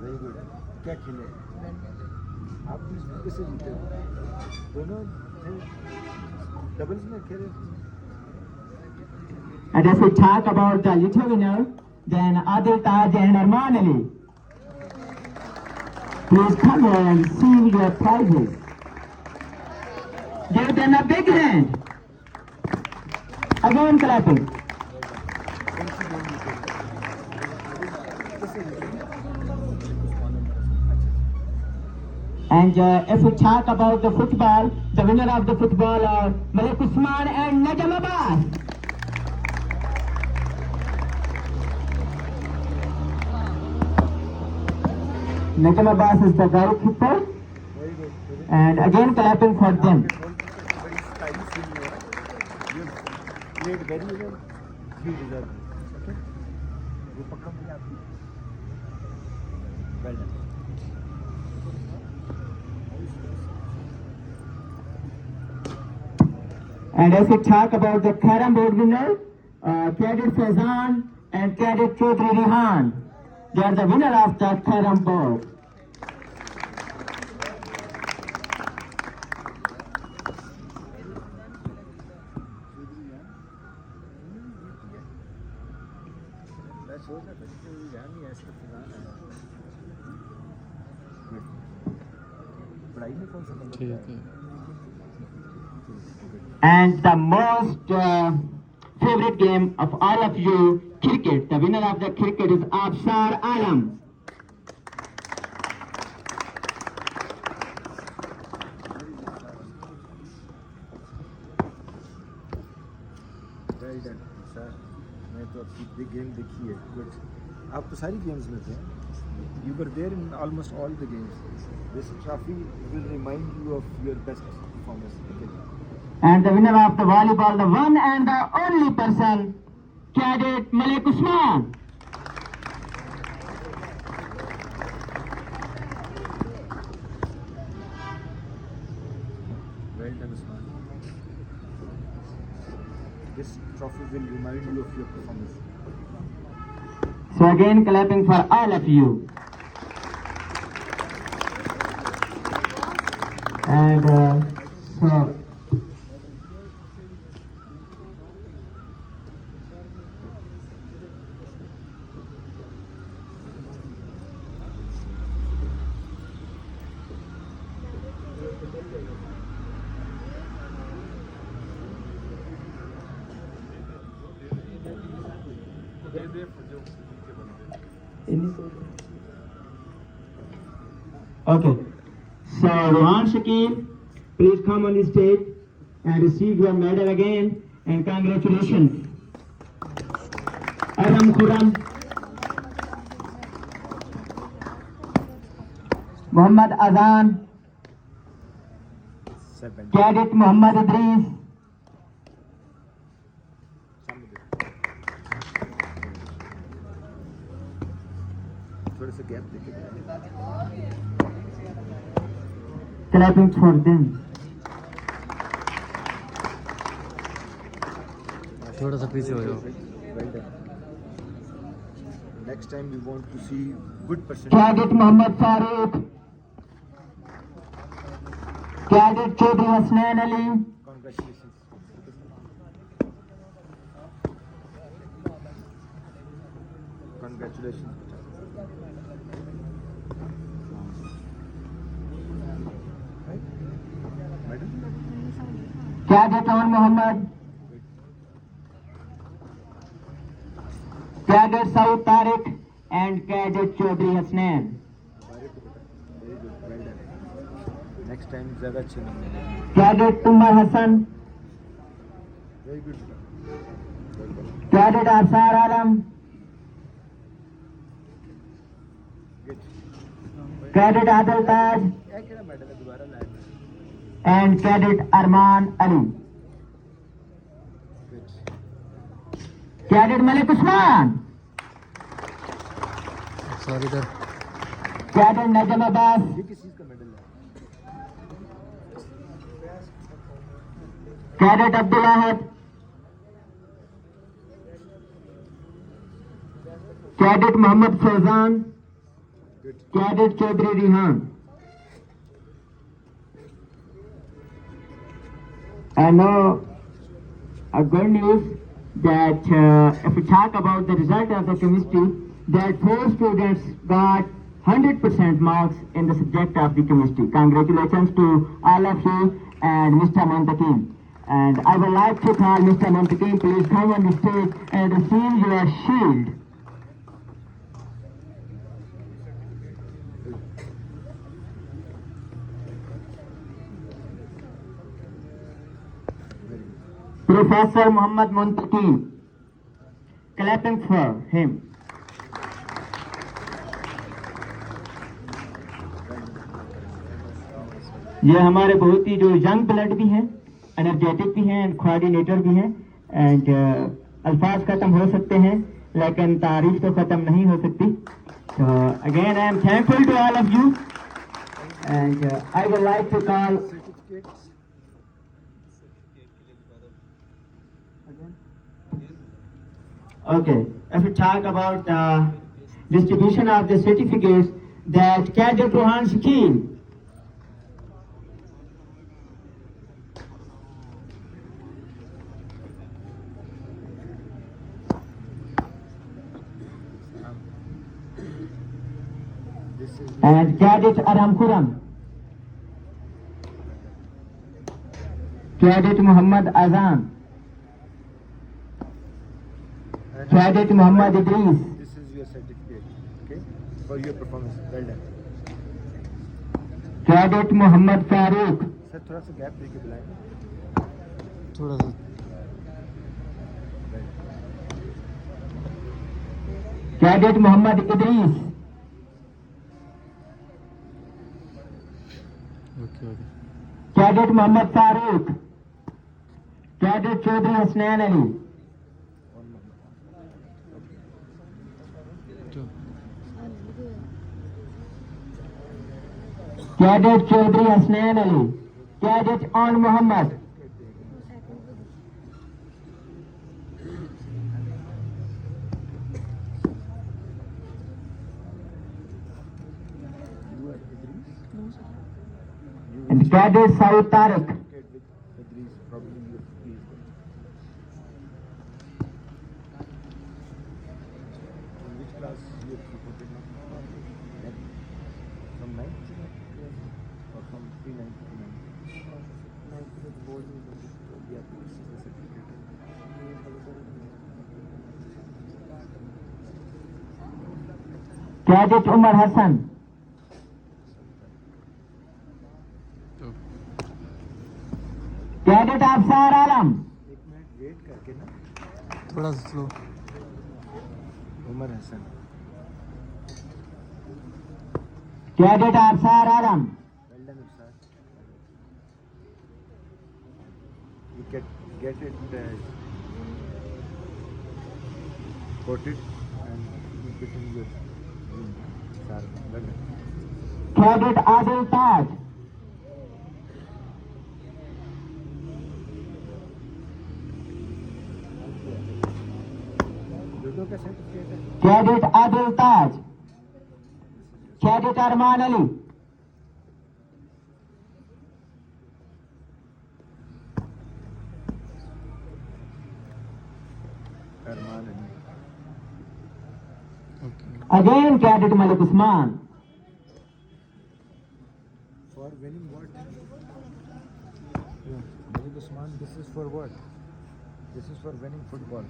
very good. क्या खेले आप? इसमें कैसे जीते हो? दोनों doubles में खेले। And if we talk about the little winner, then Adil Taj and Arman Ali. Please come here and receive your prizes. Give them a big hand. Again clapping. And if we talk about the football, the winner of the football are Malik Usman and Najam Abbas. Najam Abbas is the goalkeeper. And again clapping for them. Played very well. You deserve it. Okay? वो पक्का मुझे आपकी। Well done. And if we talk about the carom board winner, Cadet Faizan and Cadet Chaudhry Rehan, they are the winner of the carom board. मैं सोच रहा था कि ध्यान नहीं ऐसे फलाना है। पढ़ाई में कौन सा नंबर? ठीक है। And the most favorite game of all of you, cricket. The winner of the cricket is Absar Alam. Well done sir. मैं तो आपकी गेम देखी है। गुड। आप तो सारी गेम्स में थे। You were there in almost all the games. This trophy will remind you of your best performance. And the winner of the volleyball, the one and the only person, Cadet Malik Usman. Well done, Usman. This trophy will remind you of your performance. So again clapping for all of you. And so okay, so Rohan Shakil, please come on the stage and receive your medal again, and congratulations. Aram Khuram, Muhammad Azan, Cadet Muhammad Idris, थोड़ा सा gap देके clapping for them. थोड़ा सा पीछे हो जाओ. Well done. Next time we want to see good percentage. Cadet Mohammad Farooq, Cadet Chaudhry Hasnain Ali, Congratulations. Congratulations. Right? Madam? Cadet Aman Mohammed, Cadet Saud Tariq, and Cadet Chaudhry Hasnain. Very good. Well done. Next time ज़्यादा अच्छे number. Cadet Umar Hassan, Very good. Well done. Cadet Asar Alam, Good. Cadet Adil Taj, क्या क्या medal है दोबारा लाया? and Cadet Arman Ali. Good. Cadet Malik Usman, sorry इधर. Cadet Najam Abbas, ये किस चीज़ का मेडल है? Cadet Abdul Ahad, Cadet Muhammad Faizan, Good. Cadet Chaudhry Rihan. And now a good news that if we talk about the result of the chemistry, that 4 students got 100% marks in the subject of the chemistry. Congratulations to all of you and Mr. Montakim. And I would like to call Mr. Montakim, please come on the stage and receive your shield. Professor Muhammad Montakim, clapping for him. ये हमारे बहुत ही जो young blood भी हैं, energetic भी हैं, coordinator भी हैं. एंड अल्फाज खत्म हो सकते हैं लेकिन तारीफ तो खत्म नहीं हो सकती. So again I am thankful to all of you and I would like to call Certificates. Okay, if we talk about the distribution of the certificates, that Cadet Rohan Shakil, This is and Cadet Aram Kuram, Cadet Muhammad Azam, Cadet Muhammad Idris, this is your certificate, okay, for your performance. Well done. Cadet Muhammad Farooq, sir थोड़ा सा gap देके बुलाएं. थोड़ा सा. Cadet Muhammad Idris, okay okay. Cadet Muhammad Farooq, Cadet Chaudhry Hasnain Ali, तो Cadet Chaudhry Hasnain Ali, Cadet On Muhammad, and Cadet Saud Tariq. Certificate with Idris, probably your please. In which class you have reported now? From 9th or from pre-9th to 9th? 9th to the board is yeah, this is the certificate. Cadet Umar Hassan, तो Cadet Afsar Alam, एक minute wait करके ना. थोड़ा सा slow. Umar Hasan. Cadet Afsar Alam, Well done, sir. You get it coated and keep it in your room. Sir, well done. Cadet Adil Taj, का certificate है? Cadet Adil Taj, cadet Arman Ali, Arman Ali. Again cadet Malik Usman, For winning what? Malik Usman, this is for what? This is for winning football.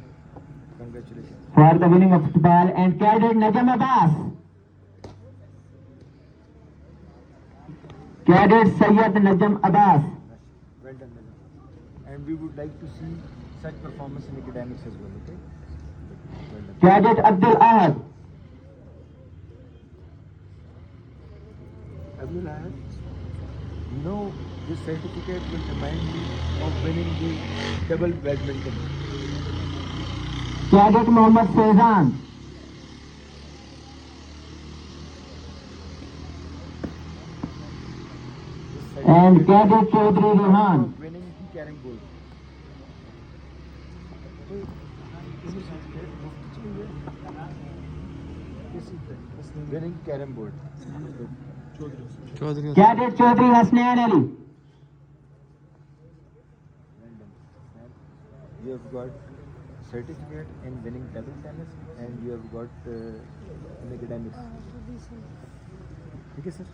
Congratulations. for the winning of football, and cadet Najam Abbas, cadet Syed Najam Abbas, Well done, Malik. And we would like to see such performance in academics as well, okay? Well done. Cadet Abdul Ahad, Abdul Ahad, you know, this certificate will remind me of winning the double badminton. Cadet Mohammad Faizan, This and certificate cadet Chaudhry Rehan. of winning the carrom board. Winning carrom board. Chaudhry cadet Chaudhry Hasnain Ali, Well done. You have got certificate in winning table tennis and you have got in academics. Okay, sir.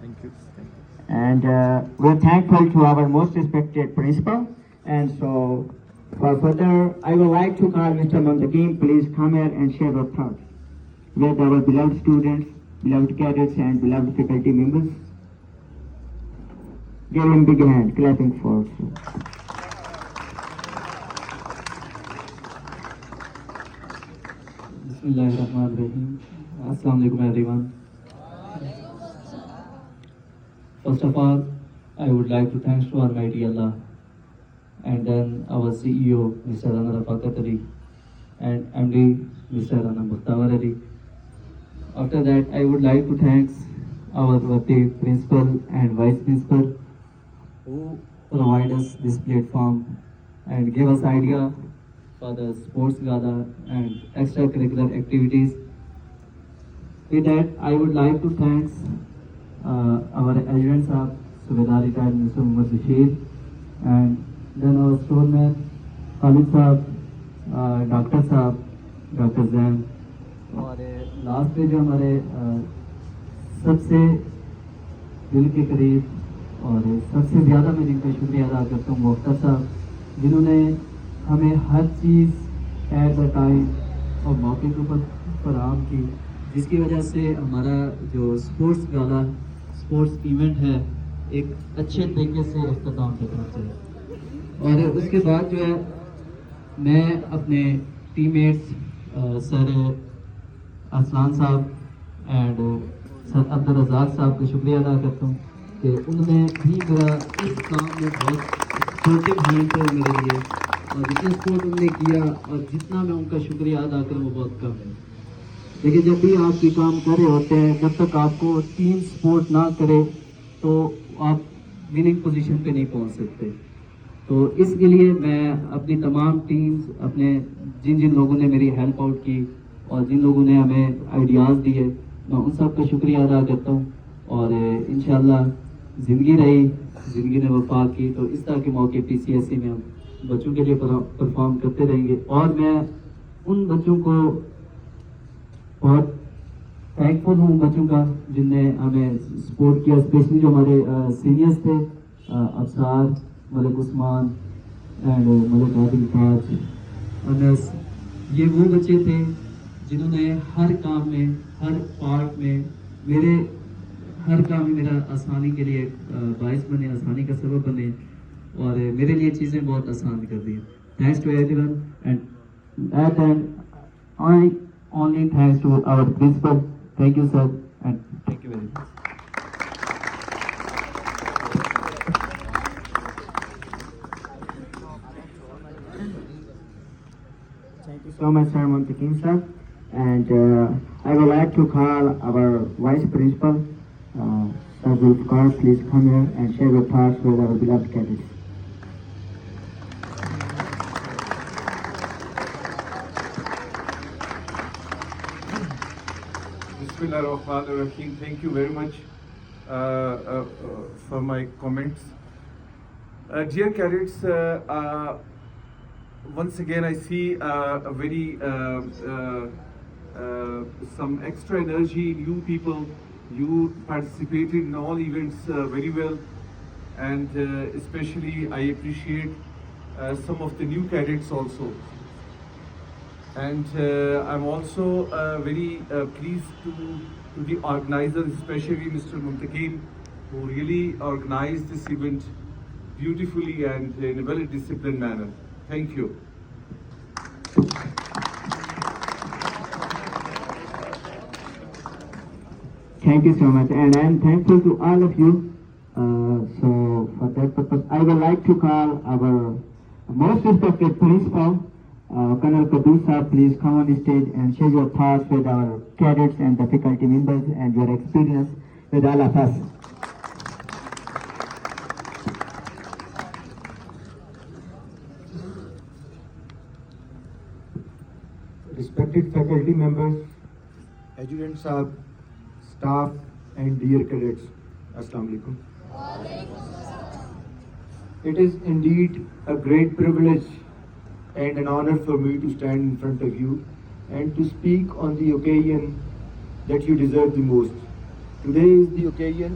Thank you. Thank you. and we're thankful to our most respected principal. And so, for further, I would like to call Mr. Montakim. Please come here and share your thoughts with our beloved students, beloved cadets, and beloved faculty members. Give him big hand, clapping for. Bismillahirrahmanirrahim. Assalamu alaikum everyone. First of all, I would like to thank to Almighty Allah and then our CEO Mr. Rana Rafaqat Ali and MD Mr. Rana Muhtawar Ali. After that, I would like to thank our principal and vice principal who provide us this platform and give us idea for the sports gala and extracurricular activities. With that, I would like to thank our agents of Subedar retired Mr. Umar Bashir, and then our storeman Khalid Saab, Dr. Saab, Dr. Zain, और last पे जो हमारे सबसे दिल के करीब और सबसे ज़्यादा मैं जिनका शुक्रिया अदा करता हूँ मुख्तार साहब, जिन्होंने हमें हर चीज़ एट द टाइम और मौके के ऊपर फराहम की, जिसकी वजह से हमारा जो स्पोर्ट्स गाला स्पोर्ट्स इवेंट है एक अच्छे तरीके से इख्तिताम तक पहुँचे। और उसके बाद जो है मैं अपने टीममेट्स सर असलान साहब एंड सर अब्दुल रज़ाक साहब का शुक्रिया अदा करता हूँ कि उन्होंने भी मेरा इस काम में बहुत सपोर्टिव हैंड थे मेरे लिए, और जितना सपोर्ट उन्होंने किया और जितना मैं उनका शुक्रिया अदा करूँ वो बहुत कम है। लेकिन जब भी आप ये काम कर रहे होते हैं, जब तक आपको टीम सपोर्ट ना करे तो आप विनिंग पोजीशन पे नहीं पहुंच सकते। तो इसके लिए मैं अपनी तमाम टीम्स, अपने जिन जिन लोगों ने मेरी हेल्प आउट की और जिन लोगों ने हमें आइडियाज़ दिए, मैं उन सब का शुक्रिया अदा करता हूँ। और इंशाल्लाह ज़िंदगी रही, ज़िंदगी ने वफा की, तो इस तरह के मौके PCSE में हम बच्चों के लिए परफॉर्म करते रहेंगे। और मैं उन बच्चों को बहुत थैंकफुल हूँ, बच्चों का जिनने हमें सपोर्ट किया, स्पेशली जो हमारे सीनियर्स थे, अफसार, मलिक उस्मान एंड मलिक आदिल ताज, अनस, ये वो बच्चे थे जिन्होंने हर काम में, हर पार्ट में मेरे हर काम में मेरा आसानी के लिए बाइस बने, आसानी का सबब बने और मेरे लिए चीज़ें बहुत आसान कर दी। Thanks to everyone and at end only thanks to our principal. Thank you, sir, and thank you very much. Thank you so much, Sir Montakim, sir. And I would like to call our vice principal, Sir Zulfikar. Please come here and share your thoughts with our beloved cadets. Bismillahirrahmanirrahim. Thank you very much for my comments. Dear cadets, once again I see a very some extra energy in you people. You participated in all events very well, and especially I appreciate some of the new cadets also. And I'm also very pleased to the organizers, especially Mr. Muntaqim, who really organized this event beautifully and in a very disciplined manner. Thank you. Thank you so much, and I am thankful to all of you. So for that purpose, I would like to call our most respected principal, Colonel Kadur Sahab. Please come on the stage and share your thoughts with our cadets and the faculty members and your experience with all of us. Respected faculty members, Adjutant Sahab, staff and dear cadets, Assalamu alaikum. It is indeed a great privilege and an honor for me to stand in front of you and to speak on the occasion that you deserve the most. Today is the occasion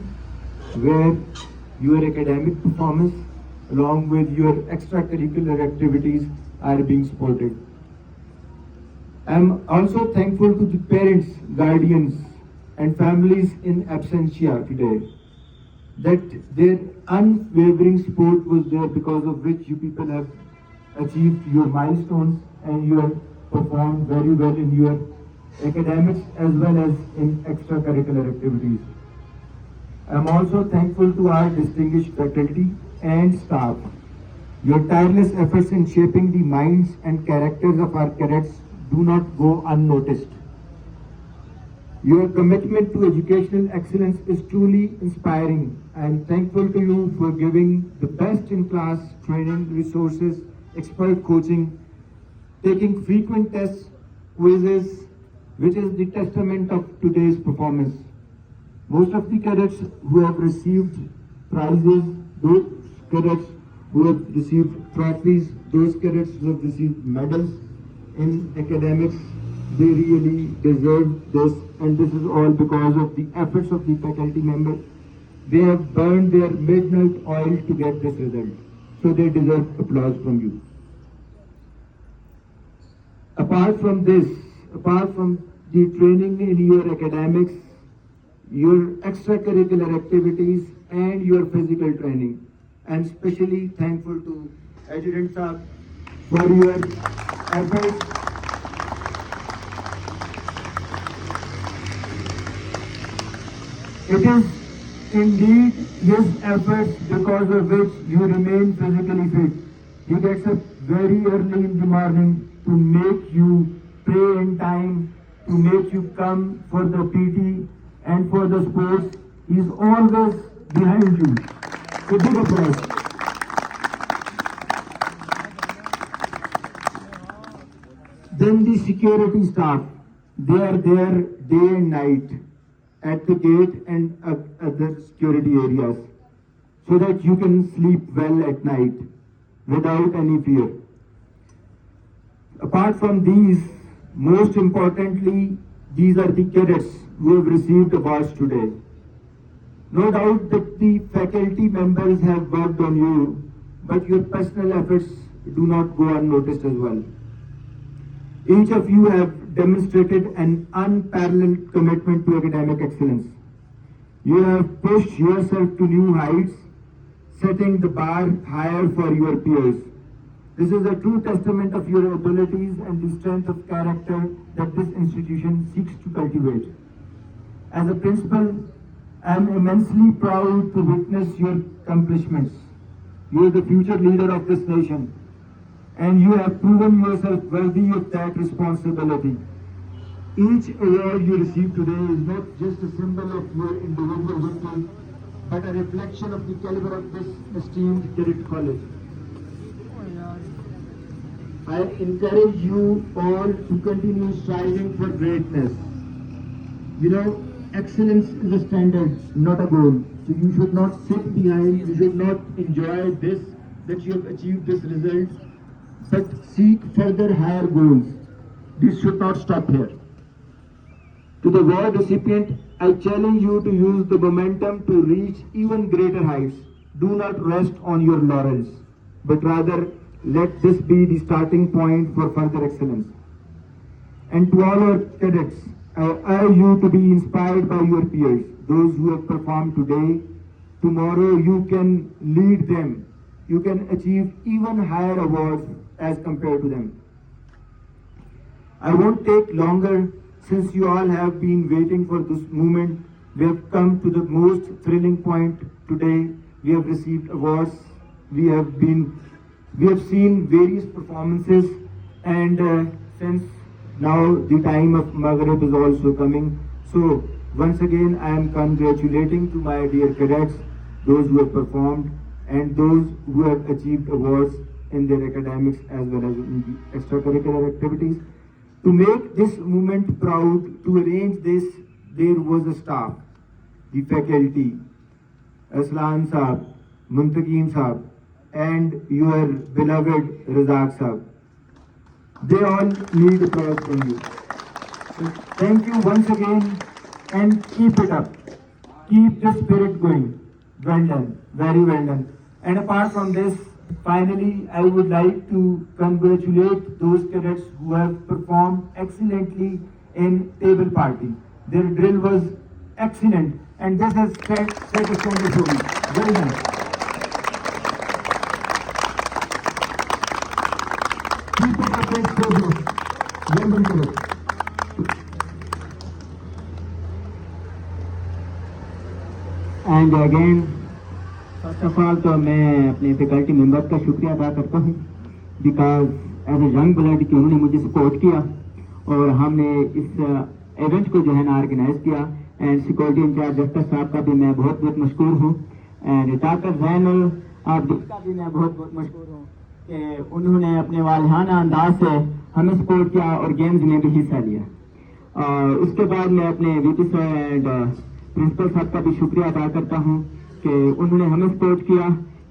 where your academic performance along with your extracurricular activities are being supported. I am also thankful to the parents, guardians and families in absentia today, that their unwavering support was there, because of which you people have achieved your milestones and you have performed very well in your academics as well as in extracurricular activities. I am also thankful to our distinguished faculty and staff. Your tireless efforts in shaping the minds and characters of our cadets do not go unnoticed. Your commitment to educational excellence is truly inspiring. I am thankful to you for giving the best in class training, resources, expert coaching, taking frequent tests, quizzes, which is the testament of today's performance. Most of the cadets who have received prizes, those cadets who have received trophies, those cadets who have received medals in academics, they really deserve this, and this is all because of the efforts of the faculty members. They have burned their midnight oil to get this result, so they deserve applause from you. Apart from this, apart from the training in your academics, your extracurricular activities and your physical training, I am especially thankful to Adjutant Sahab for your efforts. It is indeed his efforts because of which you remain physically fit. He gets up very early in the morning to make you pray in time, to make you come for the PT and for the sports. He is always behind you. So big applause. Then the security staff, they are there day and night at the gate and other security areas, so that you can sleep well at night without any fear. Apart from these, most importantly, these are the cadets who have received awards today. No doubt that the faculty members have worked on you, but your personal efforts do not go unnoticed as well. Each of you have demonstrated an unparalleled commitment to academic excellence. You have pushed yourself to new heights, setting the bar higher for your peers. This is a true testament of your abilities and the strength of character that this institution seeks to cultivate. As a principal, I am immensely proud to witness your accomplishments. You are the future leader of this nation, and you have proven yourself worthy of that responsibility. Each award you receive today is not just a symbol of your individual victory, but a reflection of the caliber of this esteemed cadet college. I encourage you all to continue striving for greatness. You know, excellence is a standard, not a goal. So you should not sit behind, you should not enjoy this, that you have achieved this result, but seek further higher goals. This should not stop here. To the award recipient, I challenge you to use the momentum to reach even greater heights. Do not rest on your laurels, but rather let this be the starting point for further excellence. And to all our cadets, I urge you to be inspired by your peers, those who have performed today. Tomorrow you can lead them. You can achieve even higher awards as compared to them. I won't take longer, since you all have been waiting for this moment. We have come to the most thrilling point today. We have received awards. We have seen various performances, and since now the time of Maghrib is also coming. So once again I am congratulating to my dear cadets, those who have performed and those who have achieved awards in their academics as well as in the extracurricular activities. To make this moment proud, to arrange this, there was a staff, the faculty, Aslan Saab, Muntaqeen Saab, and your beloved Razak Saab. They all need applause from you. So thank you once again, and keep it up. Keep the spirit going. Well done, very well done. And apart from this, finally, I would like to congratulate those cadets who have performed excellently in table party. Their drill was excellent, and this has set a standard for me. Well done. Keep it up, great progress. Well done, cadets. And again first of all तो मैं अपने faculty members का शुक्रिया अदा करता हूँ, because as a young blood कि उन्होंने मुझे सपोर्ट किया और हमने इस इवेंट को जो है ना ऑर्गेनाइज किया। एंड सिक्योरिटी इंचार्ज जफ्तर साहब का भी मैं बहुत बहुत मशकूर हूँ, एंड डॉक्टर जैनुल आबिद का भी मैं बहुत बहुत मशकूर हूँ कि उन्होंने अपने वालिहाना अंदाज से हमें सपोर्ट किया और गेम्स में भी हिस्सा लिया। और उसके बाद मैं अपने वीपी सर एंड प्रिंसिपल साहब का भी शुक्रिया अदा करता हूँ कि उन्होंने हमें सपोर्ट किया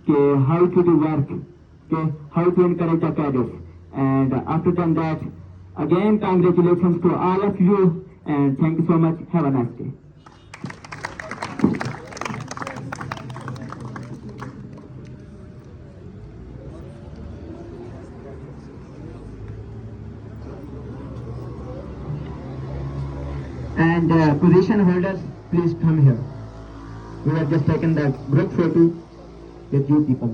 कि हाउ टू डू वर्क, कि how to encourage the cadets. And after then that again congratulations to all of you and thank you so much. Have a nice day. And position holders, please come here. We have just taken the group photo with you people.